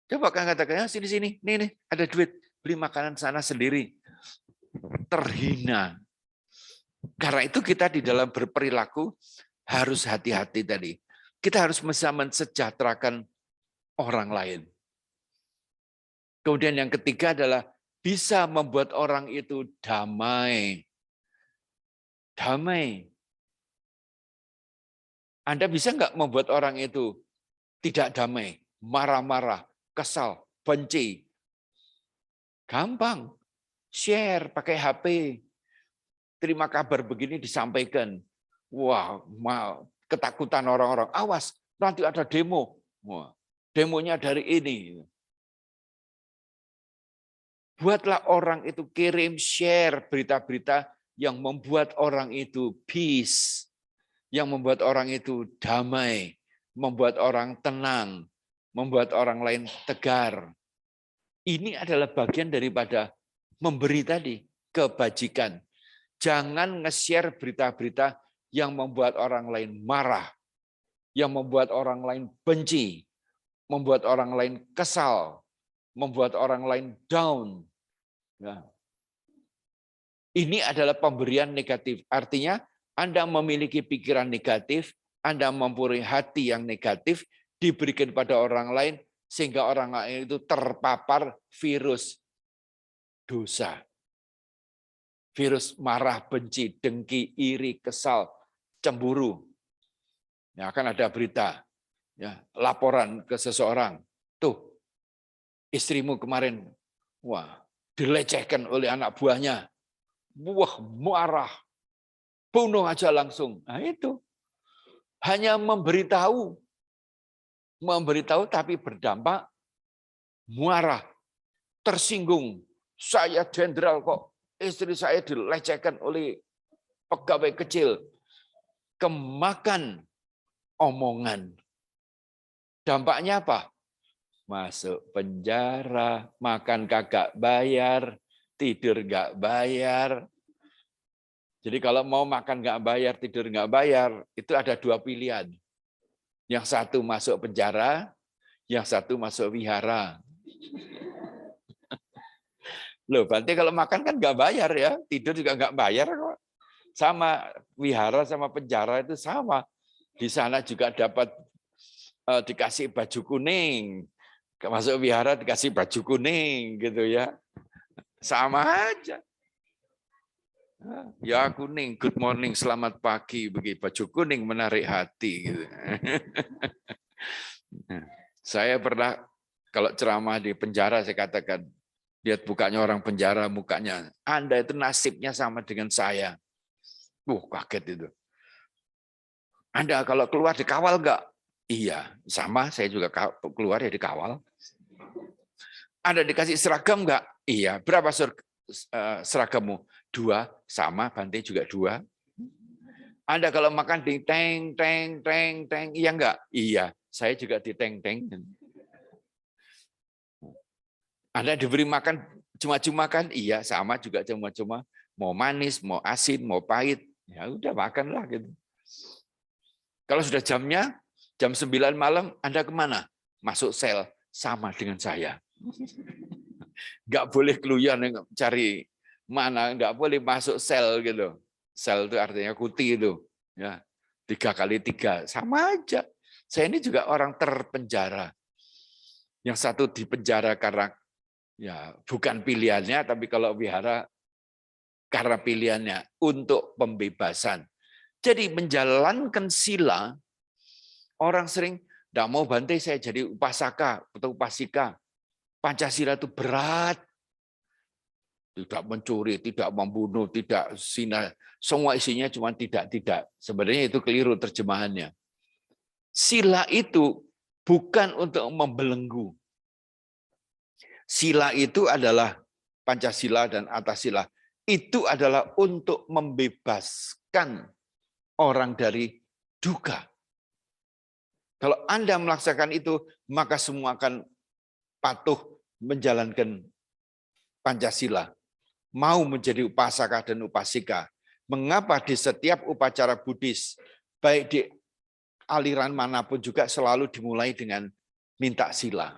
Coba kan katakan, sini, nih ada duit, beli makanan sana sendiri. Terhina. Karena itu kita di dalam berperilaku harus hati-hati tadi. Kita harus bisa mensejahterakan orang lain. Kemudian yang ketiga adalah bisa membuat orang itu damai. Damai. Anda bisa nggak membuat orang itu tidak damai, marah-marah, kesal, benci? Gampang. Share pakai HP. Terima kabar begini disampaikan. Wah, ketakutan orang-orang. Awas, nanti ada demo. Wah, demonya dari ini. Buatlah orang itu kirim, share berita-berita yang membuat orang itu peace, yang membuat orang itu damai, membuat orang tenang, membuat orang lain tegar. Ini adalah bagian daripada memberi tadi, kebajikan. Jangan nge-share berita-berita yang membuat orang lain marah, yang membuat orang lain benci, membuat orang lain kesal, membuat orang lain down. Nah, ini adalah pemberian negatif. Artinya Anda memiliki pikiran negatif, Anda mempunyai hati yang negatif, diberikan pada orang lain, sehingga orang lain itu terpapar virus dosa. Virus marah, benci, dengki, iri, kesal, cemburu. Ya, akan ada berita, ya, laporan ke seseorang. Tuh, istrimu kemarin, wah, dilecehkan oleh anak buahnya. Wah, marah. Bunuh aja langsung. Nah itu. Hanya memberitahu tapi berdampak marah, tersinggung. Saya jenderal kok, istri saya dilecehkan oleh pegawai kecil. Kemakan omongan. Dampaknya apa? Masuk penjara, makan kagak bayar, tidur nggak bayar. Jadi kalau mau makan nggak bayar, tidur nggak bayar, itu ada dua pilihan. Yang satu masuk penjara, yang satu masuk wihara. Loh, berarti kalau makan kan nggak bayar ya, tidur juga nggak bayar kok. Sama wihara sama penjara itu sama. Di sana juga dapat dikasih baju kuning, masuk wihara dikasih baju kuning gitu ya, sama aja. Ya kuning, good morning, selamat pagi, begitu baju kuning menarik hati. Gitu. Saya pernah kalau ceramah di penjara saya katakan, lihat mukanya orang penjara, mukanya Anda itu nasibnya sama dengan saya. Kaget itu. Anda kalau keluar dikawal enggak? Iya, sama saya juga keluar ya dikawal. Anda dikasih seragam enggak? Iya, berapa seragammu? 2, sama, Bante juga 2. Anda kalau makan di teng, iya enggak? Iya, saya juga di teng. Anda diberi makan cuma-cuma kan? Iya, sama juga cuma-cuma. Mau manis, mau asin, mau pahit, ya udah makanlah gitu. Kalau sudah jamnya, jam 9 malam, Anda kemana? Masuk sel, sama dengan saya. Nggak boleh keluar cari mana, nggak boleh masuk sel gitu. Sel itu artinya kuti itu. Ya, 3 kali 3, sama aja. Saya ini juga orang terpenjara. Yang satu dipenjara karena ya bukan pilihannya, tapi kalau wihara karena pilihannya untuk pembebasan. Jadi menjalankan sila, orang sering tidak mau Bante saya jadi upasaka atau upasika. Pancasila itu berat. Tidak mencuri, tidak membunuh, tidak zina. Semua isinya cuma tidak. Sebenarnya itu keliru terjemahannya. Sila itu bukan untuk membelenggu. Sila itu adalah Pancasila dan Atasila. Itu adalah untuk membebaskan orang dari duka. Kalau Anda melaksanakan itu, maka semua akan patuh menjalankan Pancasila. Mau menjadi upasaka dan upasika. Mengapa di setiap upacara Buddhis, baik di aliran manapun juga selalu dimulai dengan minta sila.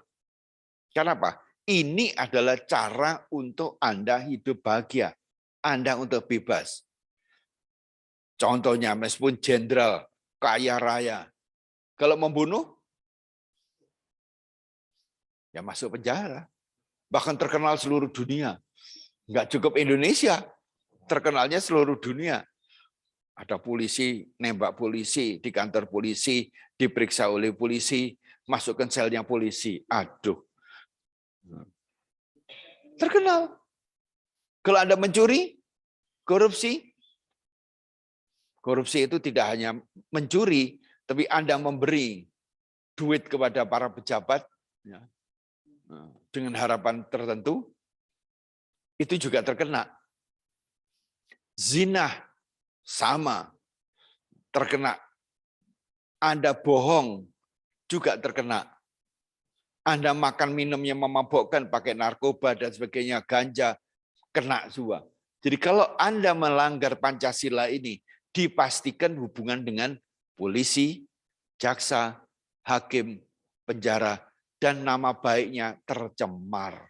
Kenapa? Ini adalah cara untuk Anda hidup bahagia. Anda untuk bebas. Contohnya, meskipun jenderal, kaya raya. Kalau membunuh, ya masuk penjara. Bahkan terkenal seluruh dunia. Enggak cukup Indonesia, terkenalnya seluruh dunia. Ada polisi, nembak polisi, di kantor polisi, diperiksa oleh polisi, masukkan selnya polisi. Aduh. Terkenal. Kalau Anda mencuri, korupsi itu tidak hanya mencuri, tapi Anda memberi duit kepada para pejabat ya, dengan harapan tertentu, itu juga terkena. Zina sama terkena. Anda bohong juga terkena. Anda makan minum yang memabukkan, pakai narkoba dan sebagainya, ganja, kena semua. Jadi kalau Anda melanggar Pancasila ini, dipastikan hubungan dengan polisi, jaksa, hakim, penjara, dan nama baiknya tercemar.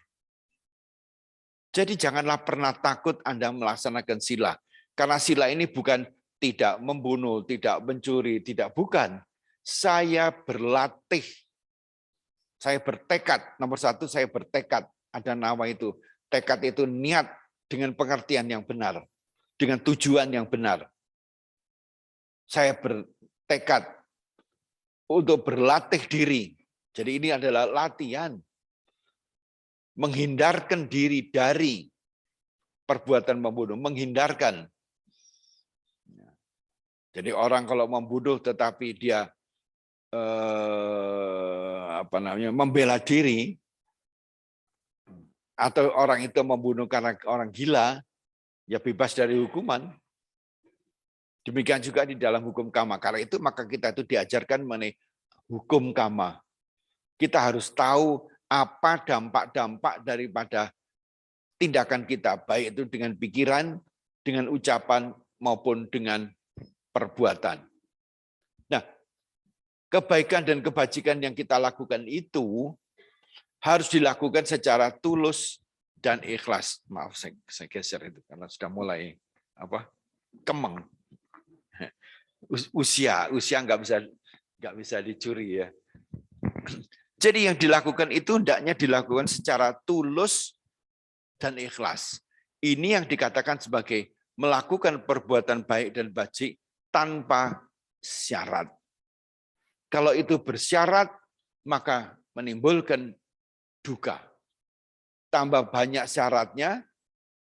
Jadi janganlah pernah takut Anda melaksanakan sila. Karena sila ini bukan tidak membunuh, tidak mencuri, tidak, bukan. Saya berlatih. Saya bertekad, nomor satu saya bertekad, ada nama itu. Tekad itu niat dengan pengertian yang benar, dengan tujuan yang benar. Saya bertekad untuk berlatih diri. Jadi ini adalah latihan. Menghindarkan diri dari perbuatan membunuh, menghindarkan. Jadi orang kalau membunuh tetapi dia membela diri, atau orang itu membunuh karena orang gila, ya bebas dari hukuman. Demikian juga di dalam hukum kama. Karena itu maka kita itu diajarkan mengenai hukum kama. Kita harus tahu apa dampak-dampak daripada tindakan kita, baik itu dengan pikiran, dengan ucapan, maupun dengan perbuatan. Nah, kebaikan dan kebajikan yang kita lakukan itu harus dilakukan secara tulus dan ikhlas. Maaf, saya geser itu karena sudah mulai kemeng. Usia nggak bisa dicuri ya. Jadi yang dilakukan itu hendaknya dilakukan secara tulus dan ikhlas. Ini yang dikatakan sebagai melakukan perbuatan baik dan bajik tanpa syarat. Kalau itu bersyarat, maka menimbulkan duka. Tambah banyak syaratnya,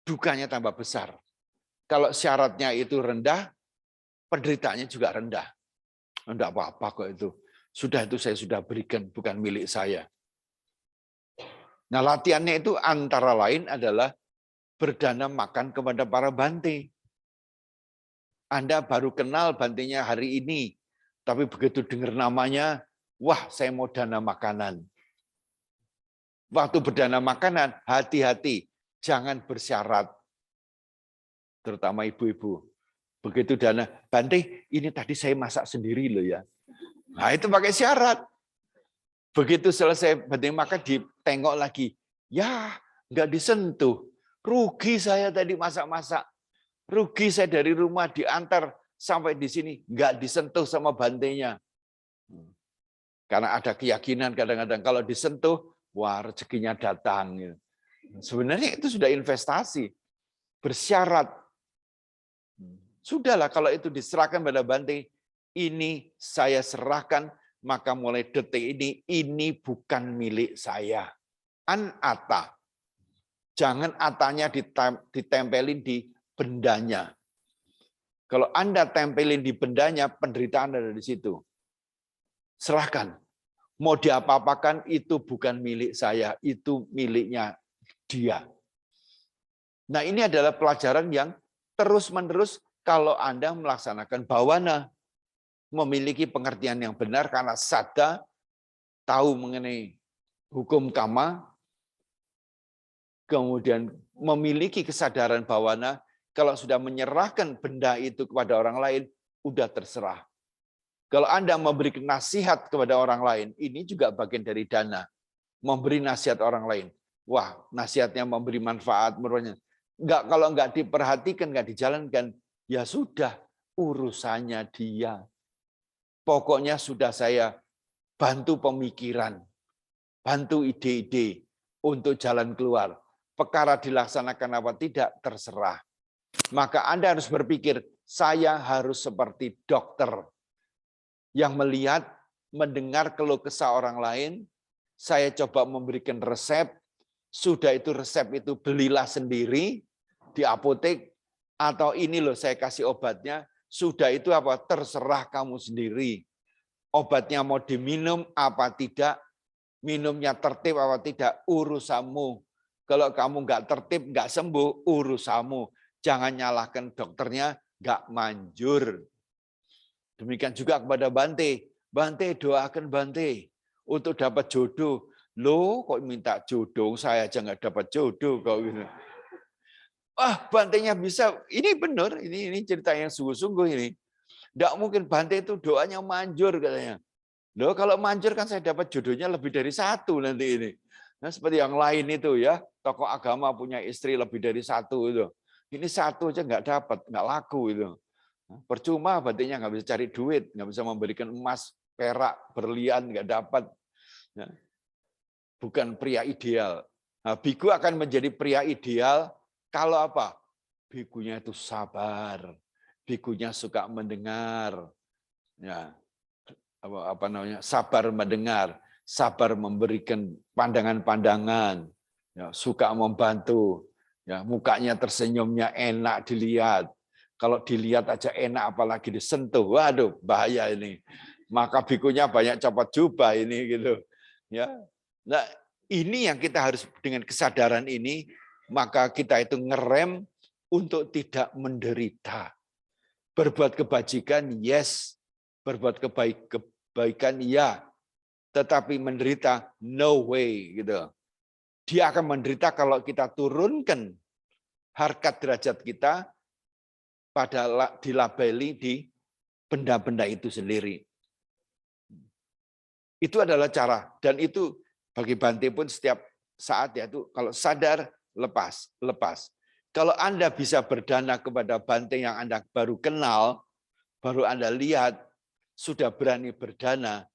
dukanya tambah besar. Kalau syaratnya itu rendah, penderitaannya juga rendah. Enggak apa-apa kok itu. Sudah itu saya sudah berikan, bukan milik saya. Nah, latihannya itu antara lain adalah berdana makan kepada para bante. Anda baru kenal bantenya hari ini, tapi begitu dengar namanya, wah saya mau dana makanan. Waktu berdana makanan, hati-hati, jangan bersyarat. Terutama ibu-ibu. Begitu dana, Bante, ini tadi saya masak sendiri loh ya. Nah itu pakai syarat. Begitu selesai Bante makan, ditengok lagi. Ya, nggak disentuh. Rugi saya tadi masak-masak. Rugi saya dari rumah diantar sampai di sini. Nggak disentuh sama bantenya. Karena ada keyakinan kadang-kadang kalau disentuh, wah rezekinya datang. Sebenarnya itu sudah investasi, bersyarat. Sudahlah kalau itu diserahkan pada Bante, ini saya serahkan, maka mulai detik ini bukan milik saya. An-ata. Jangan atanya ditempelin di bendanya. Kalau Anda tempelin di bendanya, penderitaan ada di situ. Serahkan. Mau diapa-apakan, itu bukan milik saya, itu miliknya dia. Nah, ini adalah pelajaran yang terus-menerus kalau Anda melaksanakan bawana, memiliki pengertian yang benar karena sada, tahu mengenai hukum kama, kemudian memiliki kesadaran bawana, kalau sudah menyerahkan benda itu kepada orang lain, udah terserah. Kalau Anda memberi nasihat kepada orang lain, ini juga bagian dari dana. Memberi nasihat orang lain. Wah, nasihatnya memberi manfaat, kalau nggak diperhatikan, nggak dijalankan, ya sudah, urusannya dia. Pokoknya sudah saya bantu pemikiran, bantu ide-ide untuk jalan keluar. Perkara dilaksanakan apa tidak, terserah. Maka Anda harus berpikir, saya harus seperti dokter yang melihat, mendengar keluh kesah orang lain, saya coba memberikan resep, sudah itu resep itu belilah sendiri di apotek, atau ini loh saya kasih obatnya, sudah itu apa terserah kamu sendiri. Obatnya mau diminum apa tidak, minumnya tertib apa tidak, urusanmu. Kalau kamu nggak tertib, nggak sembuh, urusanmu. Jangan nyalahkan dokternya, nggak manjur. Demikian juga kepada Bante. Bante, doakan Bante untuk dapat jodoh. Loh, kok minta jodoh? Saya aja nggak dapat jodoh. Kok gitu. Bantenya bisa. Ini benar, ini cerita yang sungguh-sungguh ini. Nggak mungkin Bante itu doanya manjur katanya. Loh, kalau manjur kan saya dapat jodohnya lebih dari satu nanti ini. Nah, seperti yang lain itu ya, tokoh agama punya istri lebih dari satu itu. Ini satu aja nggak dapat, nggak laku itu. Percuma Bantenya nggak bisa cari duit, nggak bisa memberikan emas, perak, berlian, nggak dapat. Bukan pria ideal. Nah, biku akan menjadi pria ideal kalau apa? Bikunya itu sabar, bikunya suka mendengar, ya apa namanya, sabar mendengar, sabar memberikan pandangan-pandangan, ya, suka membantu, ya mukanya tersenyumnya enak dilihat. Kalau dilihat aja enak, apalagi disentuh, waduh bahaya ini. Maka bikunya banyak copot jubah ini gitu, ya. Nah, ini yang kita harus dengan kesadaran ini, maka kita itu ngerem untuk tidak menderita. Berbuat kebajikan, yes. Berbuat kebaikan, ya. Tetapi menderita, no way. Gitu. Dia akan menderita kalau kita turunkan harkat derajat kita pada dilabeli di benda-benda itu sendiri. Itu adalah cara. Dan itu bagi Bante pun setiap saat ya itu kalau sadar, lepas. Kalau Anda bisa berdana kepada Bante yang Anda baru kenal, baru Anda lihat, sudah berani berdana,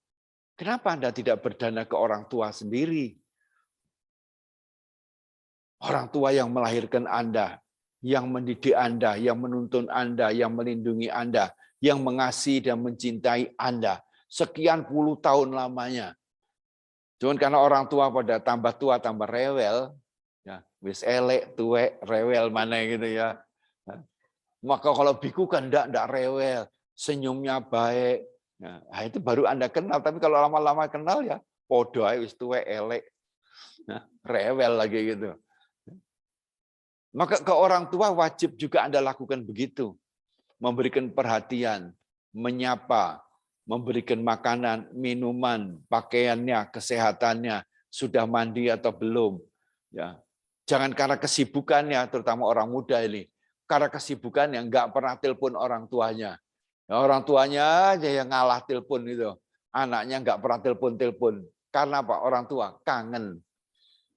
kenapa Anda tidak berdana ke orang tua sendiri? Orang tua yang melahirkan Anda, yang mendidik Anda, yang menuntun Anda, yang melindungi Anda, yang mengasihi dan mencintai Anda. Sekian puluh tahun lamanya. Cuman karena orang tua pada tambah tua, tambah rewel, ya, wis elek, tuwek, rewel mana gitu ya. Maka kalau biku kan enggak rewel, senyumnya baik. Nah, itu baru Anda kenal, tapi kalau lama-lama kenal ya podo ae wis tuwek, elek. Nah, rewel lagi gitu. Maka ke orang tua wajib juga Anda lakukan begitu. Memberikan perhatian, menyapa, memberikan makanan, minuman, pakaiannya, kesehatannya, sudah mandi atau belum. Ya. Jangan karena kesibukannya, terutama orang muda ini. Karena kesibukannya nggak pernah telepon orang tuanya. Ya, orang tuanya aja yang ngalah telepon itu. Anaknya nggak pernah telepon-telepon. Karena apa? Orang tua kangen.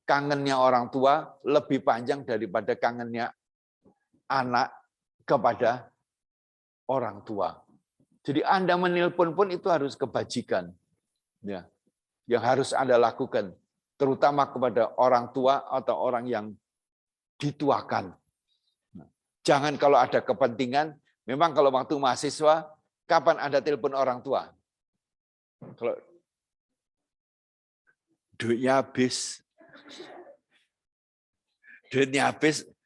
Kangennya orang tua lebih panjang daripada kangennya anak kepada orang tua. Jadi Anda menelpon pun itu harus kebajikan. Ya. Yang harus Anda lakukan. terutama kepada orang tua atau orang yang dituakan. Jangan kalau ada kepentingan, memang kalau waktu mahasiswa, kapan Anda telepon orang tua? Kalau duitnya habis,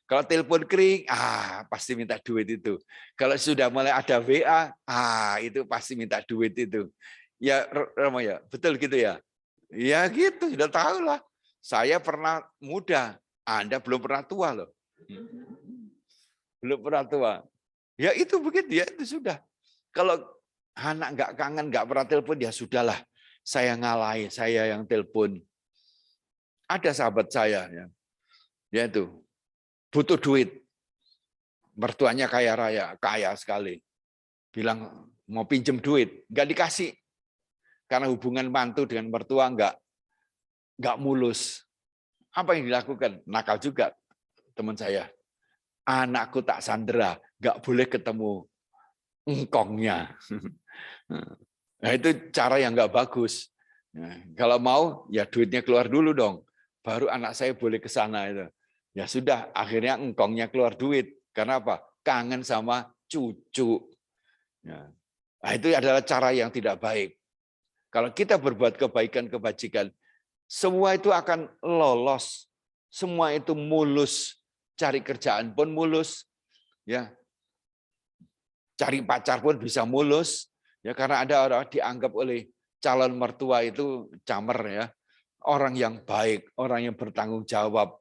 kalau telepon kering, pasti minta duit itu. Kalau sudah mulai ada WA, itu pasti minta duit itu. Ya, Romo ya, betul gitu ya. Ya gitu, sudah tahu lah. Saya pernah muda, Anda belum pernah tua loh. Belum pernah tua. Ya itu begitu ya, itu sudah. Kalau anak nggak kangen, nggak pernah telepon, ya sudahlah. Saya ngalahin, saya yang telepon. Ada sahabat saya, ya itu butuh duit. Mertuanya kaya raya, kaya sekali. Bilang mau pinjem duit, nggak dikasih. Karena hubungan mantu dengan mertua nggak mulus. Apa yang dilakukan? Nakal juga teman saya. Anakku tak sandera, nggak boleh ketemu engkongnya. Nah, itu cara yang nggak bagus. Nah, kalau mau, ya duitnya keluar dulu dong. Baru anak saya boleh ke sana itu. Ya sudah, akhirnya engkongnya keluar duit. Karena apa? Kangen sama cucu. Ya. Nah, itu adalah cara yang tidak baik. Kalau kita berbuat kebaikan, kebajikan, semua itu akan lolos. Semua itu mulus. Cari kerjaan pun mulus. Ya, cari pacar pun bisa mulus. Ya, karena ada orang dianggap oleh calon mertua itu camer ya. Orang yang baik, orang yang bertanggung jawab.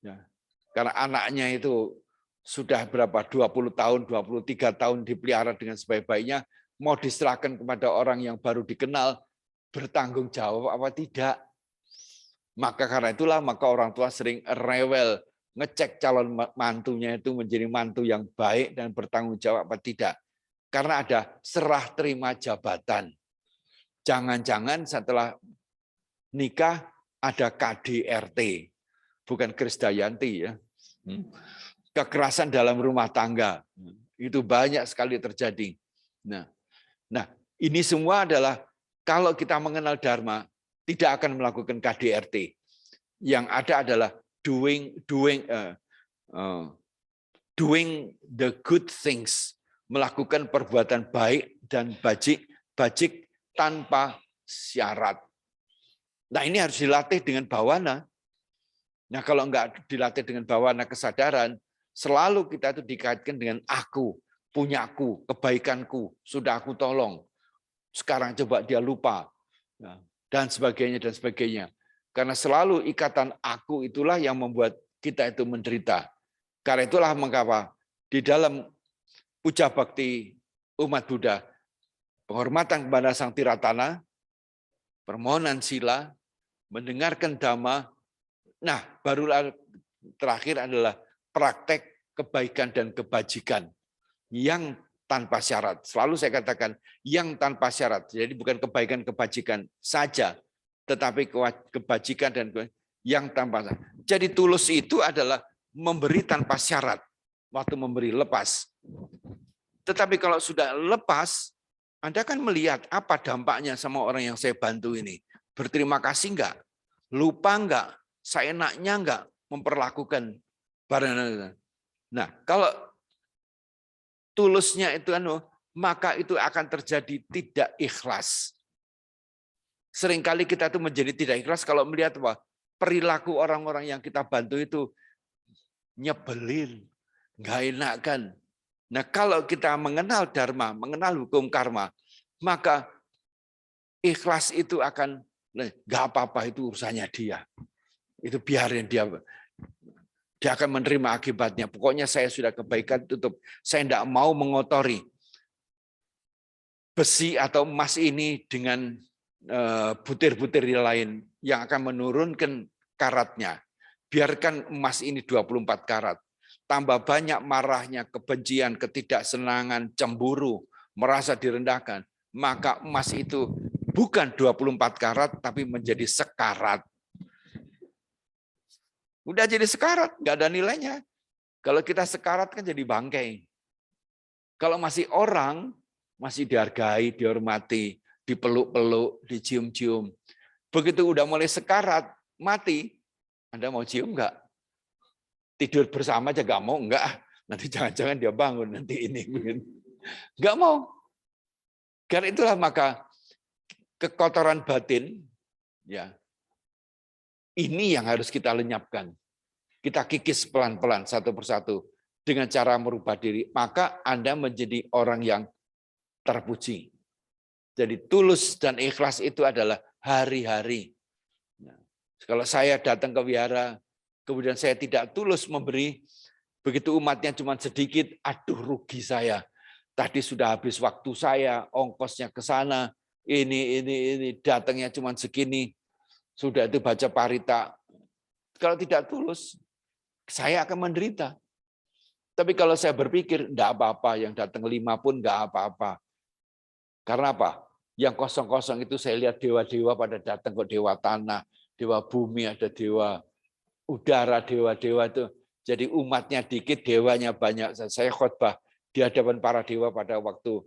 Ya. Karena anaknya itu sudah berapa 20 tahun, 23 tahun dipelihara dengan sebaik-baiknya, mau diserahkan kepada orang yang baru dikenal, bertanggung jawab apa tidak. Maka karena itulah maka orang tua sering rewel, ngecek calon mantunya itu menjadi mantu yang baik dan bertanggung jawab apa tidak. Karena ada serah terima jabatan. Jangan-jangan setelah nikah ada KDRT, bukan Krisdayanti ya. Kekerasan dalam rumah tangga itu banyak sekali terjadi. Nah, ini semua adalah kalau kita mengenal Dharma tidak akan melakukan KDRT. Yang ada adalah doing the good things, melakukan perbuatan baik dan bajik tanpa syarat. Nah, ini harus dilatih dengan bawana. Nah, kalau enggak dilatih dengan bawana kesadaran, selalu kita itu dikaitkan dengan aku, punyaku, kebaikanku, sudah aku tolong. Sekarang coba dia lupa. Dan sebagainya, dan sebagainya. Karena selalu ikatan aku itulah yang membuat kita itu menderita. Karena itulah mengapa di dalam puja bakti umat Buddha, penghormatan kepada Sang Tiratana, permohonan sila, mendengarkan dhamma, nah barulah terakhir adalah praktek kebaikan dan kebajikan yang tanpa syarat. Selalu saya katakan yang tanpa syarat. Jadi bukan kebaikan kebajikan saja, tetapi kebajikan dan yang tanpa syarat. Jadi tulus itu adalah memberi tanpa syarat. Waktu memberi lepas. Tetapi kalau sudah lepas, Anda kan melihat apa dampaknya sama orang yang saya bantu ini. Berterima kasih enggak? Lupa enggak? Seenaknya enggak memperlakukan barang. Nah, kalau tulusnya itu maka itu akan terjadi tidak ikhlas. Seringkali kita itu menjadi tidak ikhlas kalau melihat perilaku orang-orang yang kita bantu itu nyebelin, nggak enakan. Nah, kalau kita mengenal Dharma, mengenal hukum karma, maka ikhlas itu akan nggak apa-apa, itu urusannya dia. Itu biarin dia. Dia akan menerima akibatnya. Pokoknya saya sudah kebaikan tutup. Saya tidak mau mengotori besi atau emas ini dengan butir-butir lain yang akan menurunkan karatnya. Biarkan emas ini 24 karat. Tambah banyak marahnya, kebencian, ketidaksenangan, cemburu, merasa direndahkan. Maka emas itu bukan 24 karat, tapi menjadi sekarat. Udah jadi sekarat, nggak ada nilainya. Kalau kita sekarat kan jadi bangkai. Kalau masih orang, masih dihargai, dihormati, dipeluk-peluk, dicium-cium. Begitu udah mulai sekarat, mati, Anda mau cium nggak? Tidur bersama aja nggak mau, nggak. Nanti jangan-jangan dia bangun nanti ini. Nggak mau. Karena itulah maka kekotoran batin, ya, ini yang harus kita lenyapkan. Kita kikis pelan-pelan satu persatu dengan cara merubah diri. Maka Anda menjadi orang yang terpuji. Jadi tulus dan ikhlas itu adalah hari-hari. Kalau saya datang ke wihara, kemudian saya tidak tulus memberi, begitu umatnya cuma sedikit, aduh rugi saya. Tadi sudah habis waktu saya, ongkosnya ke sana, ini datangnya cuma segini. Sudah itu baca parita. Kalau tidak tulus, saya akan menderita. Tapi kalau saya berpikir, enggak apa-apa, yang datang 5 pun enggak apa-apa. Karena apa? Yang kosong-kosong itu saya lihat dewa-dewa pada datang ke dewa tanah, dewa bumi, ada dewa udara, dewa-dewa itu. Jadi umatnya dikit, dewanya banyak. Saya khotbah di hadapan para dewa pada waktu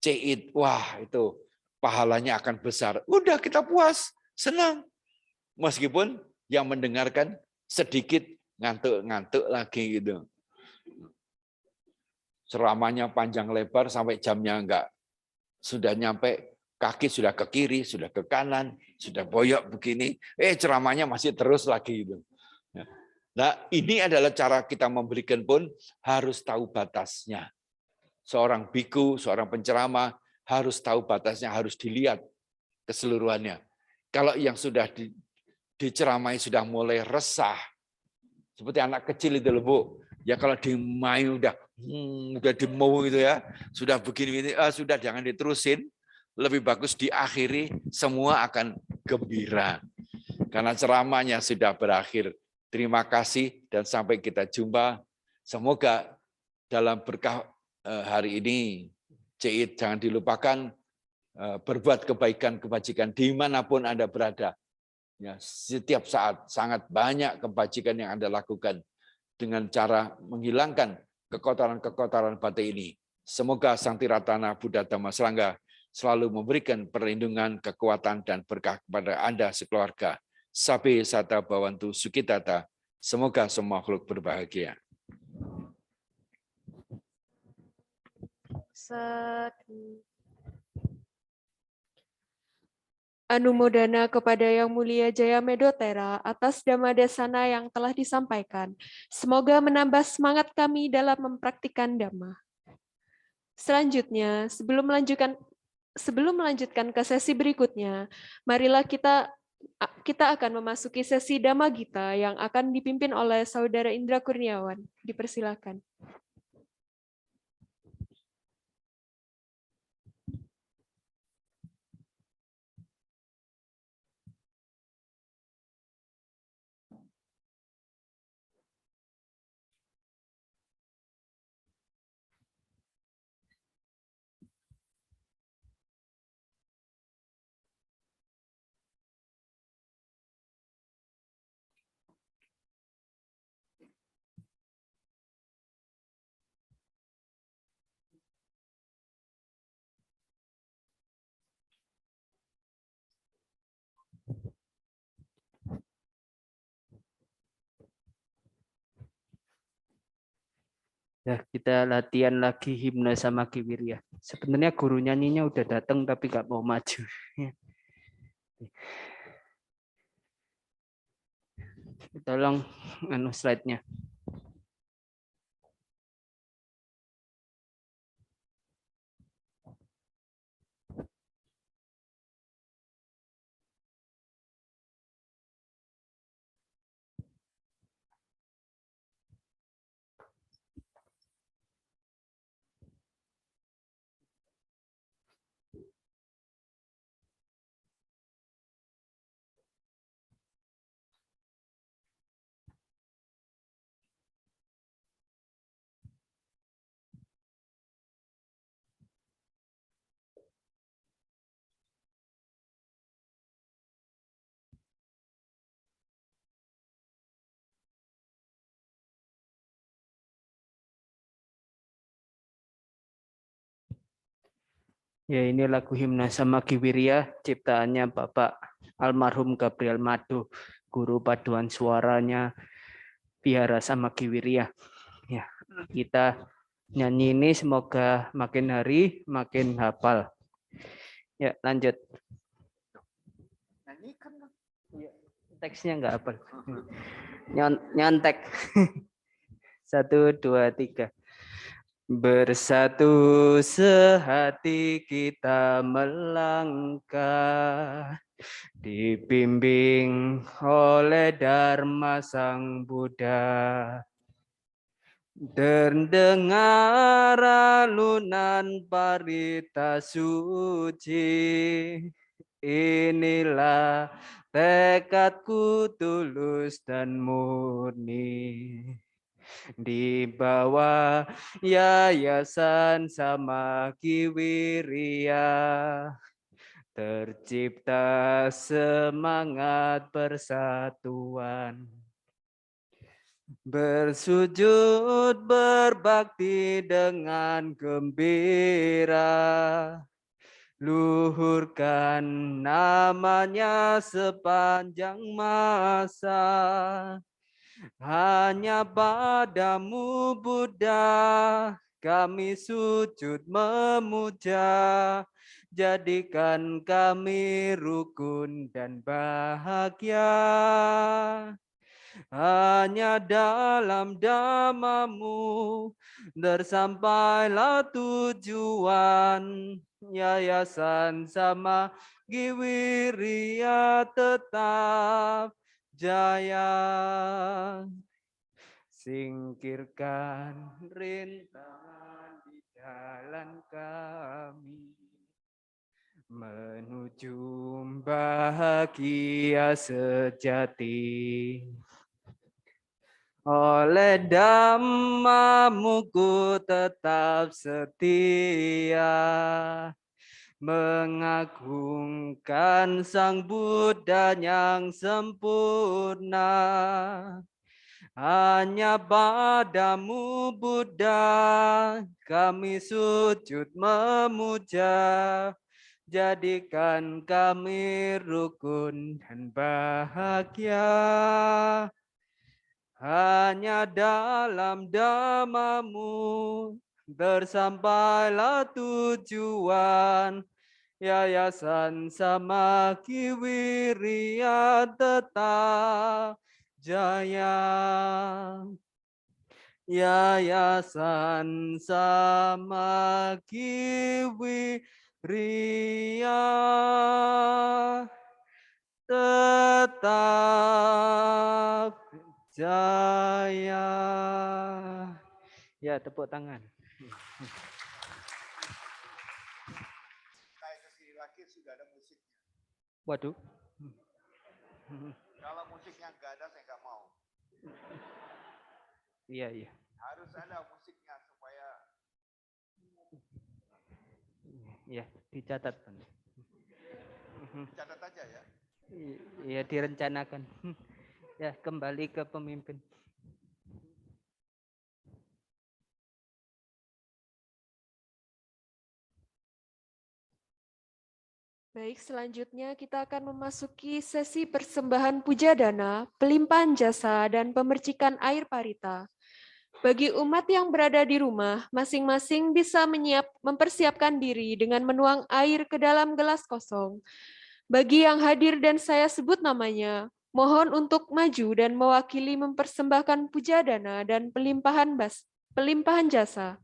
Cid. Wah, itu pahalanya akan besar. Udah kita puas, senang. Meskipun yang mendengarkan sedikit ngantuk-ngantuk lagi gitu. Ceramahnya panjang lebar sampai jamnya enggak. Sudah nyampe, kaki sudah ke kiri, sudah ke kanan, sudah boyok begini, ceramahnya masih terus lagi gitu. Nah, ini adalah cara kita memberikan pun harus tahu batasnya. Seorang biku, seorang penceramah harus tahu batasnya, harus dilihat keseluruhannya. Kalau yang sudah diceramai sudah mulai resah, seperti anak kecil itu loh Bu, ya kalau dimain udah dimau gitu ya, sudah begini, sudah jangan diterusin, lebih bagus diakhiri, semua akan gembira. Karena ceramahnya sudah berakhir. Terima kasih dan sampai kita jumpa. Semoga dalam berkah hari ini, Cid jangan dilupakan berbuat kebaikan, kebajikan dimanapun Anda berada. Ya, setiap saat sangat banyak kebajikan yang Anda lakukan dengan cara menghilangkan kekotoran-kekotoran batin ini. Semoga Sang Tiratana Buddha Dhamma Sangha selalu memberikan perlindungan, kekuatan, dan berkah kepada Anda sekeluarga. Sabe sata bawantu sukitata. Semoga semua makhluk berbahagia. Anumodana kepada Yang Mulia Jaya Medotera atas Dhammadesana yang telah disampaikan. Semoga menambah semangat kami dalam mempraktikkan Dhamma. Selanjutnya, sebelum melanjutkan ke sesi berikutnya, marilah kita akan memasuki sesi Dhamma Gita yang akan dipimpin oleh Saudara Indra Kurniawan. Dipersilakan. Ya, kita latihan lagi himne sama Kiwirya. Sebenarnya guru nyanyinya udah datang tapi nggak mau maju. Tolong slide-nya. Ya, ini lagu himne sama Kiwirya, ciptaannya Bapak almarhum Gabriel Mado, guru paduan suaranya Biara Samaki Wirya. Ya, kita nyanyi ini semoga makin hari makin hafal. Ya, lanjut. Ya, teksnya nggak hafal. Nyontek. 1, 2, 3. Bersatu sehati kita melangkah, dibimbing oleh Dharma Sang Buddha. Terdengar alunan parita suci, inilah tekadku tulus dan murni. Di bawah Yayasan Samaki Wirya tercipta semangat persatuan. Bersujud berbakti dengan gembira, luhurkan namanya sepanjang masa. Hanya padamu Buddha kami sujud memuja, jadikan kami rukun dan bahagia. Hanya dalam dhammamu tersampailah tujuan. Yayasan Samaki Wirya tetap jaya. Singkirkan rintangan di jalan kami menuju bahagia sejati. Oleh Dhammamu ku tetap setia, mengagungkan Sang Buddha yang sempurna. Hanya padamu Buddha kami sujud memuja, jadikan kami rukun dan bahagia. Hanya dalam dhammamu tersampailah tujuan. Yayasan Samaki Wirya tetap jaya. Yayasan Samaki Wirya tetap jaya. Ya, tepuk tangan. Saya ke Sri Laki sudah ada musiknya. Waduh. Kalau musiknya nggak ada, saya nggak mau. Iya, iya. Harus ada musiknya supaya. Iya, dicatat. Catat aja ya. Iya, direncanakan. Ya, kembali ke pemimpin. Baik, selanjutnya kita akan memasuki sesi persembahan pujadana, pelimpahan jasa, dan pemercikan air parita. Bagi umat yang berada di rumah, masing-masing bisa mempersiapkan diri dengan menuang air ke dalam gelas kosong. Bagi yang hadir dan saya sebut namanya, mohon untuk maju dan mewakili mempersembahkan pujadana dan pelimpahan jasa.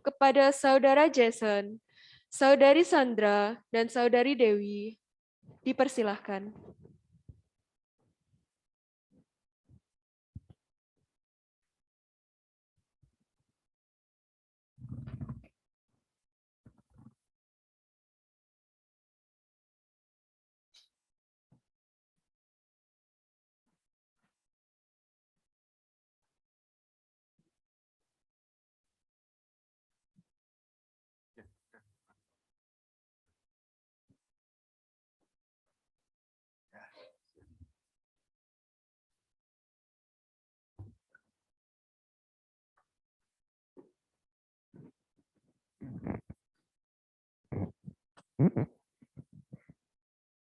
Kepada Saudara Jason, Saudari Sandra, dan Saudari Dewi, dipersilahkan.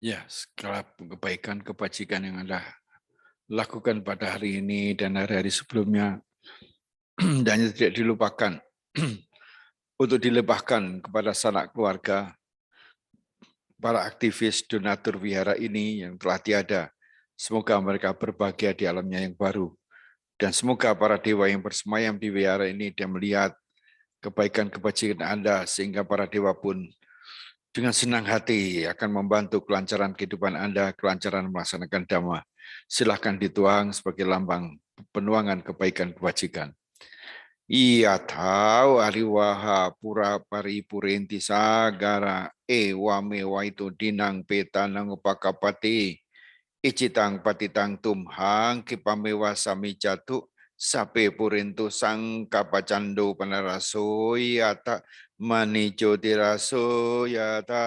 Ya, segala kebaikan, kebajikan yang Anda lakukan pada hari ini dan hari-hari sebelumnya, dan tidak dilupakan untuk dilebahkan kepada sanak keluarga, para aktivis donatur wihara ini yang telah tiada. Semoga mereka berbahagia di alamnya yang baru. Dan semoga para dewa yang bersemayam di wihara ini dan melihat kebaikan kebajikan Anda, sehingga para dewa pun dengan senang hati akan membantu kelancaran kehidupan Anda, kelancaran melaksanakan dhamma. Silahkan dituang sebagai lambang penuangan kebaikan kebajikan. Iya tahu ariwaha pura paripurenti sagara wame waitu dinang petanang upakapati icitang patitang tumhang kipamewa sami jatu sape purintu sang kapacando panaraso yata manijo tiraso yata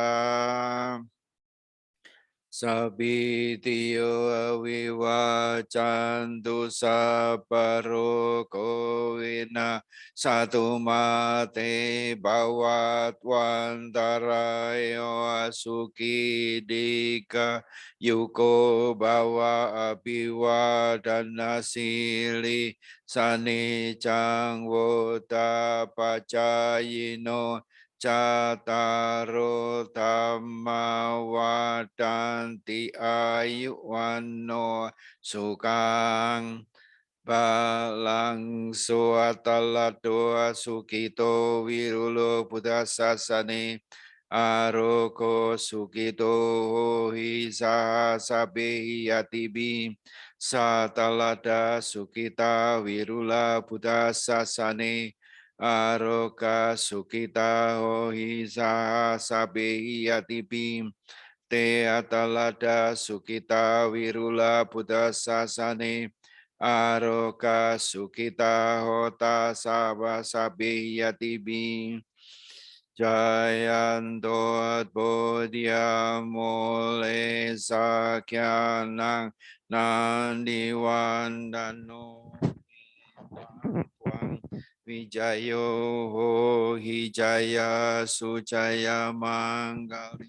Sabitiyo awiwacantu saparo kowina satu mate bawat wantarayo asuki dika yuko bawa apiwa dan nasili sani cangwota pacayino Cataro Dhamma Wadanti Ayuwano Sukang Balang Suatalado Sukito Wirulo Buddha Sasane Aroko Sukito Hisa Sabehi Yatibi Satalada Sukita Wirula Buddha Sasane Aroka Sukita Ohisa Sabehi Yatibi Te Atalada Sukita Wirula Buddha Sasane Aroka Sukita Hota Saba Sabehi Yatibi Jayanto Bodhya Mole Sakyanang Nandiwandano Wijayo Hijaya Sujaya Manggali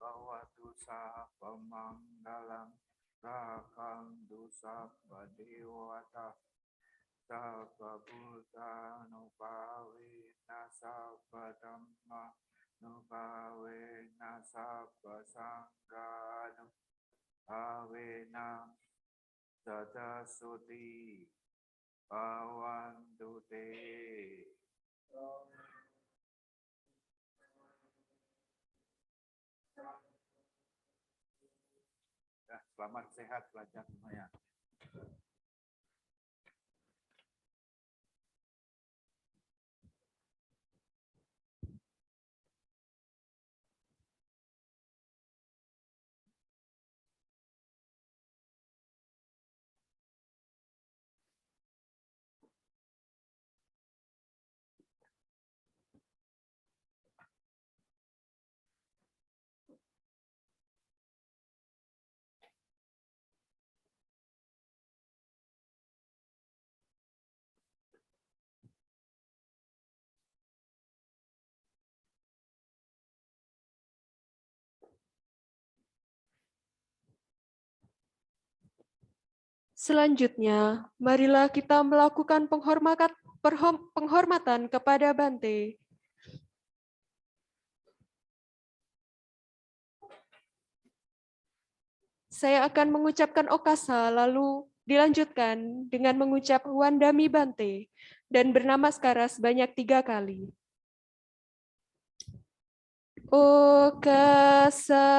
bahwa dosa pemanggalang rakang dosa badewata sabba buddha nupawe nasabba dhamma nupawe nasabba sangha nupawe Tata Suti Bhavantu Te. Selamat sehat pelajar semuanya. Selanjutnya, marilah kita melakukan penghormatan kepada Bante. Saya akan mengucapkan okasa, lalu dilanjutkan dengan mengucap Wandami Bante dan bernamaskara sebanyak 3 kali. Okasa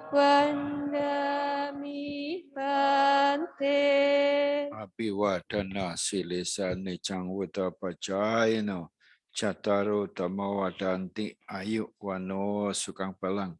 Wandami Bante. Abhiwadana silesa nicang wuta pacayana Cattaro Dhammawadanti Ayu Wano Sukang Balang.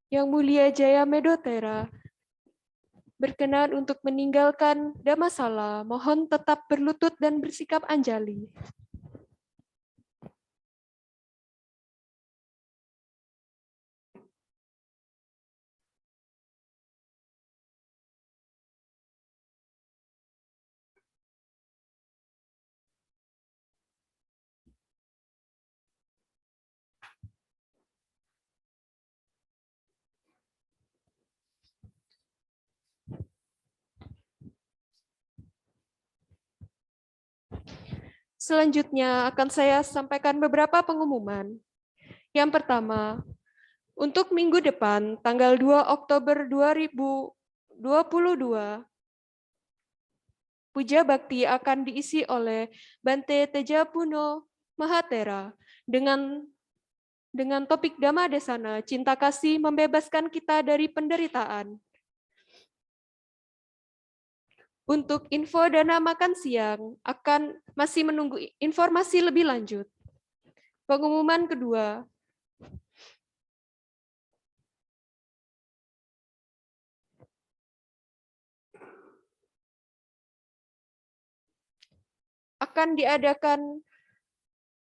Yang Mulia Jaya Medotera berkenan untuk meninggalkan Dhammasala, mohon tetap berlutut dan bersikap anjali. Selanjutnya akan saya sampaikan beberapa pengumuman. Yang pertama, untuk minggu depan, tanggal 2 Oktober 2022, Puja Bakti akan diisi oleh Bante Tejapuno Mahatera dengan topik Dhamma Desana, cinta kasih membebaskan kita dari penderitaan. Untuk info dana makan siang akan masih menunggu informasi lebih lanjut. Pengumuman kedua, akan diadakan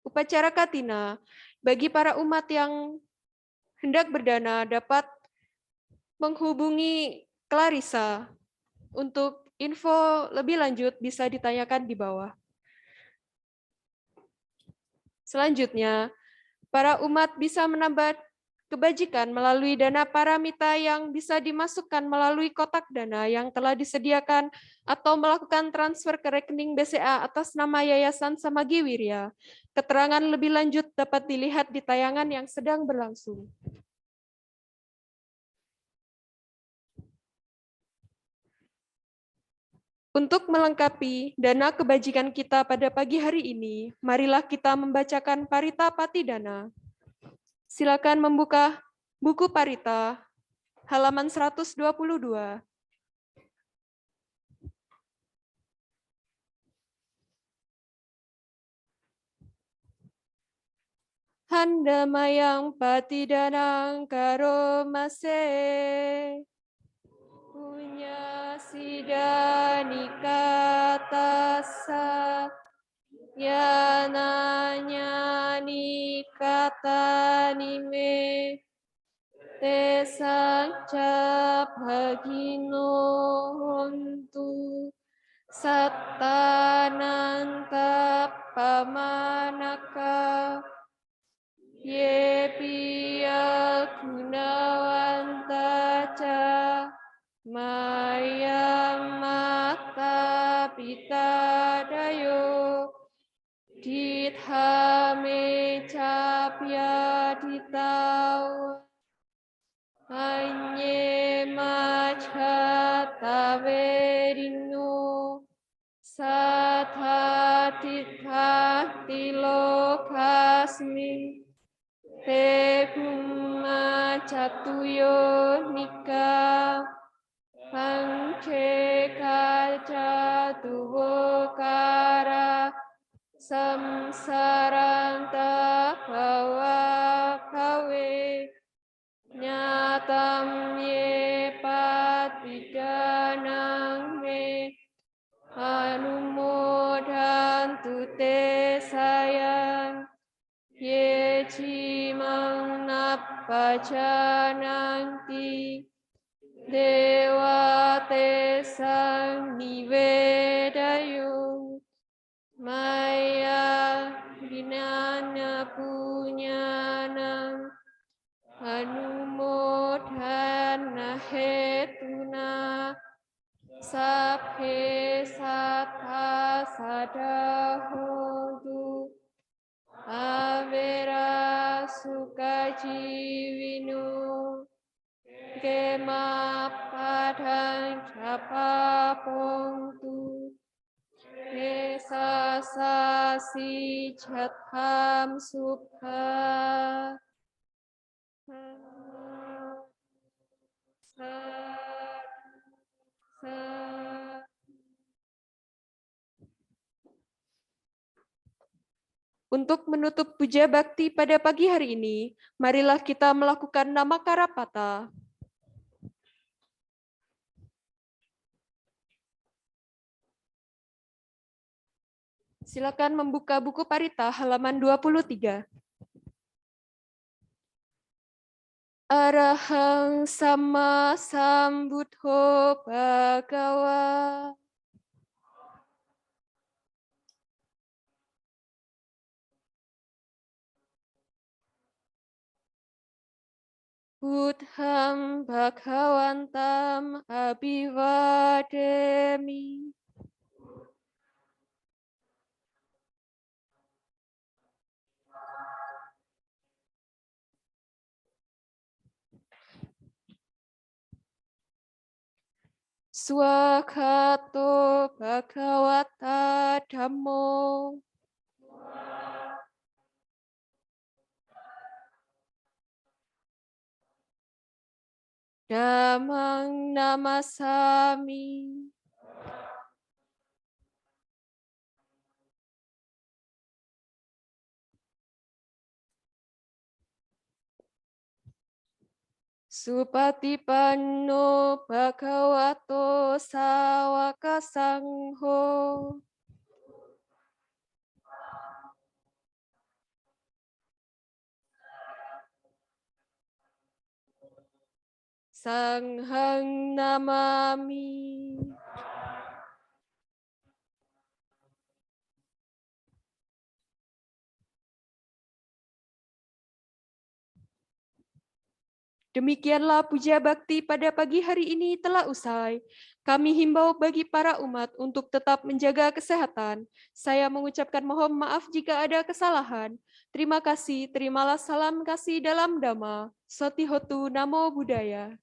upacara Katina bagi para umat yang hendak berdana dapat menghubungi Clarissa. Untuk info lebih lanjut bisa ditanyakan di bawah. Selanjutnya, para umat bisa menambah kebajikan melalui dana paramita yang bisa dimasukkan melalui kotak dana yang telah disediakan atau melakukan transfer ke rekening BCA atas nama Yayasan Samagi Wirya. Keterangan lebih lanjut dapat dilihat di tayangan yang sedang berlangsung. Untuk melengkapi dana kebajikan kita pada pagi hari ini, marilah kita membacakan Parita Patidana. Silakan membuka buku Parita, halaman 122. Handamayang Patidanang Karomase. Punya sida nikatasa yananya nikata nime tesang cap hagino hontu sattananta pamanaka ye piyal ditadayo dithame capya ditau anye macata verino sathatitha tilokasmi te gumma catuyo nika pangce kaca tuwokara samsaranta bawa kawe nyatam ye patidanang me anumodantu te sayang ye cimang napajananti dewa te sang nivedayo maya binana punyanang anumodhana hetuna sabhe sattha sadahotu avera sukajiwino kema padang capapongtu esa sasi jatham subha Untuk menutup puja bakti pada pagi hari ini, marilah kita melakukan Namakara Pata. Silakan membuka buku Parita halaman 23. Arahang sama sambuddho bhagawa. Buddham bhagavantam abhivademi. Swakato bhagavata dhammo. Dhammang namasami. Supatipanno bhagavato sawaka sangho. Sanghang namami. Demikianlah puja bakti pada pagi hari ini telah usai. Kami himbau bagi para umat untuk tetap menjaga kesehatan. Saya mengucapkan mohon maaf jika ada kesalahan. Terima kasih, terimalah salam kasih dalam Dhamma. Sotihotu Namo Buddhaya.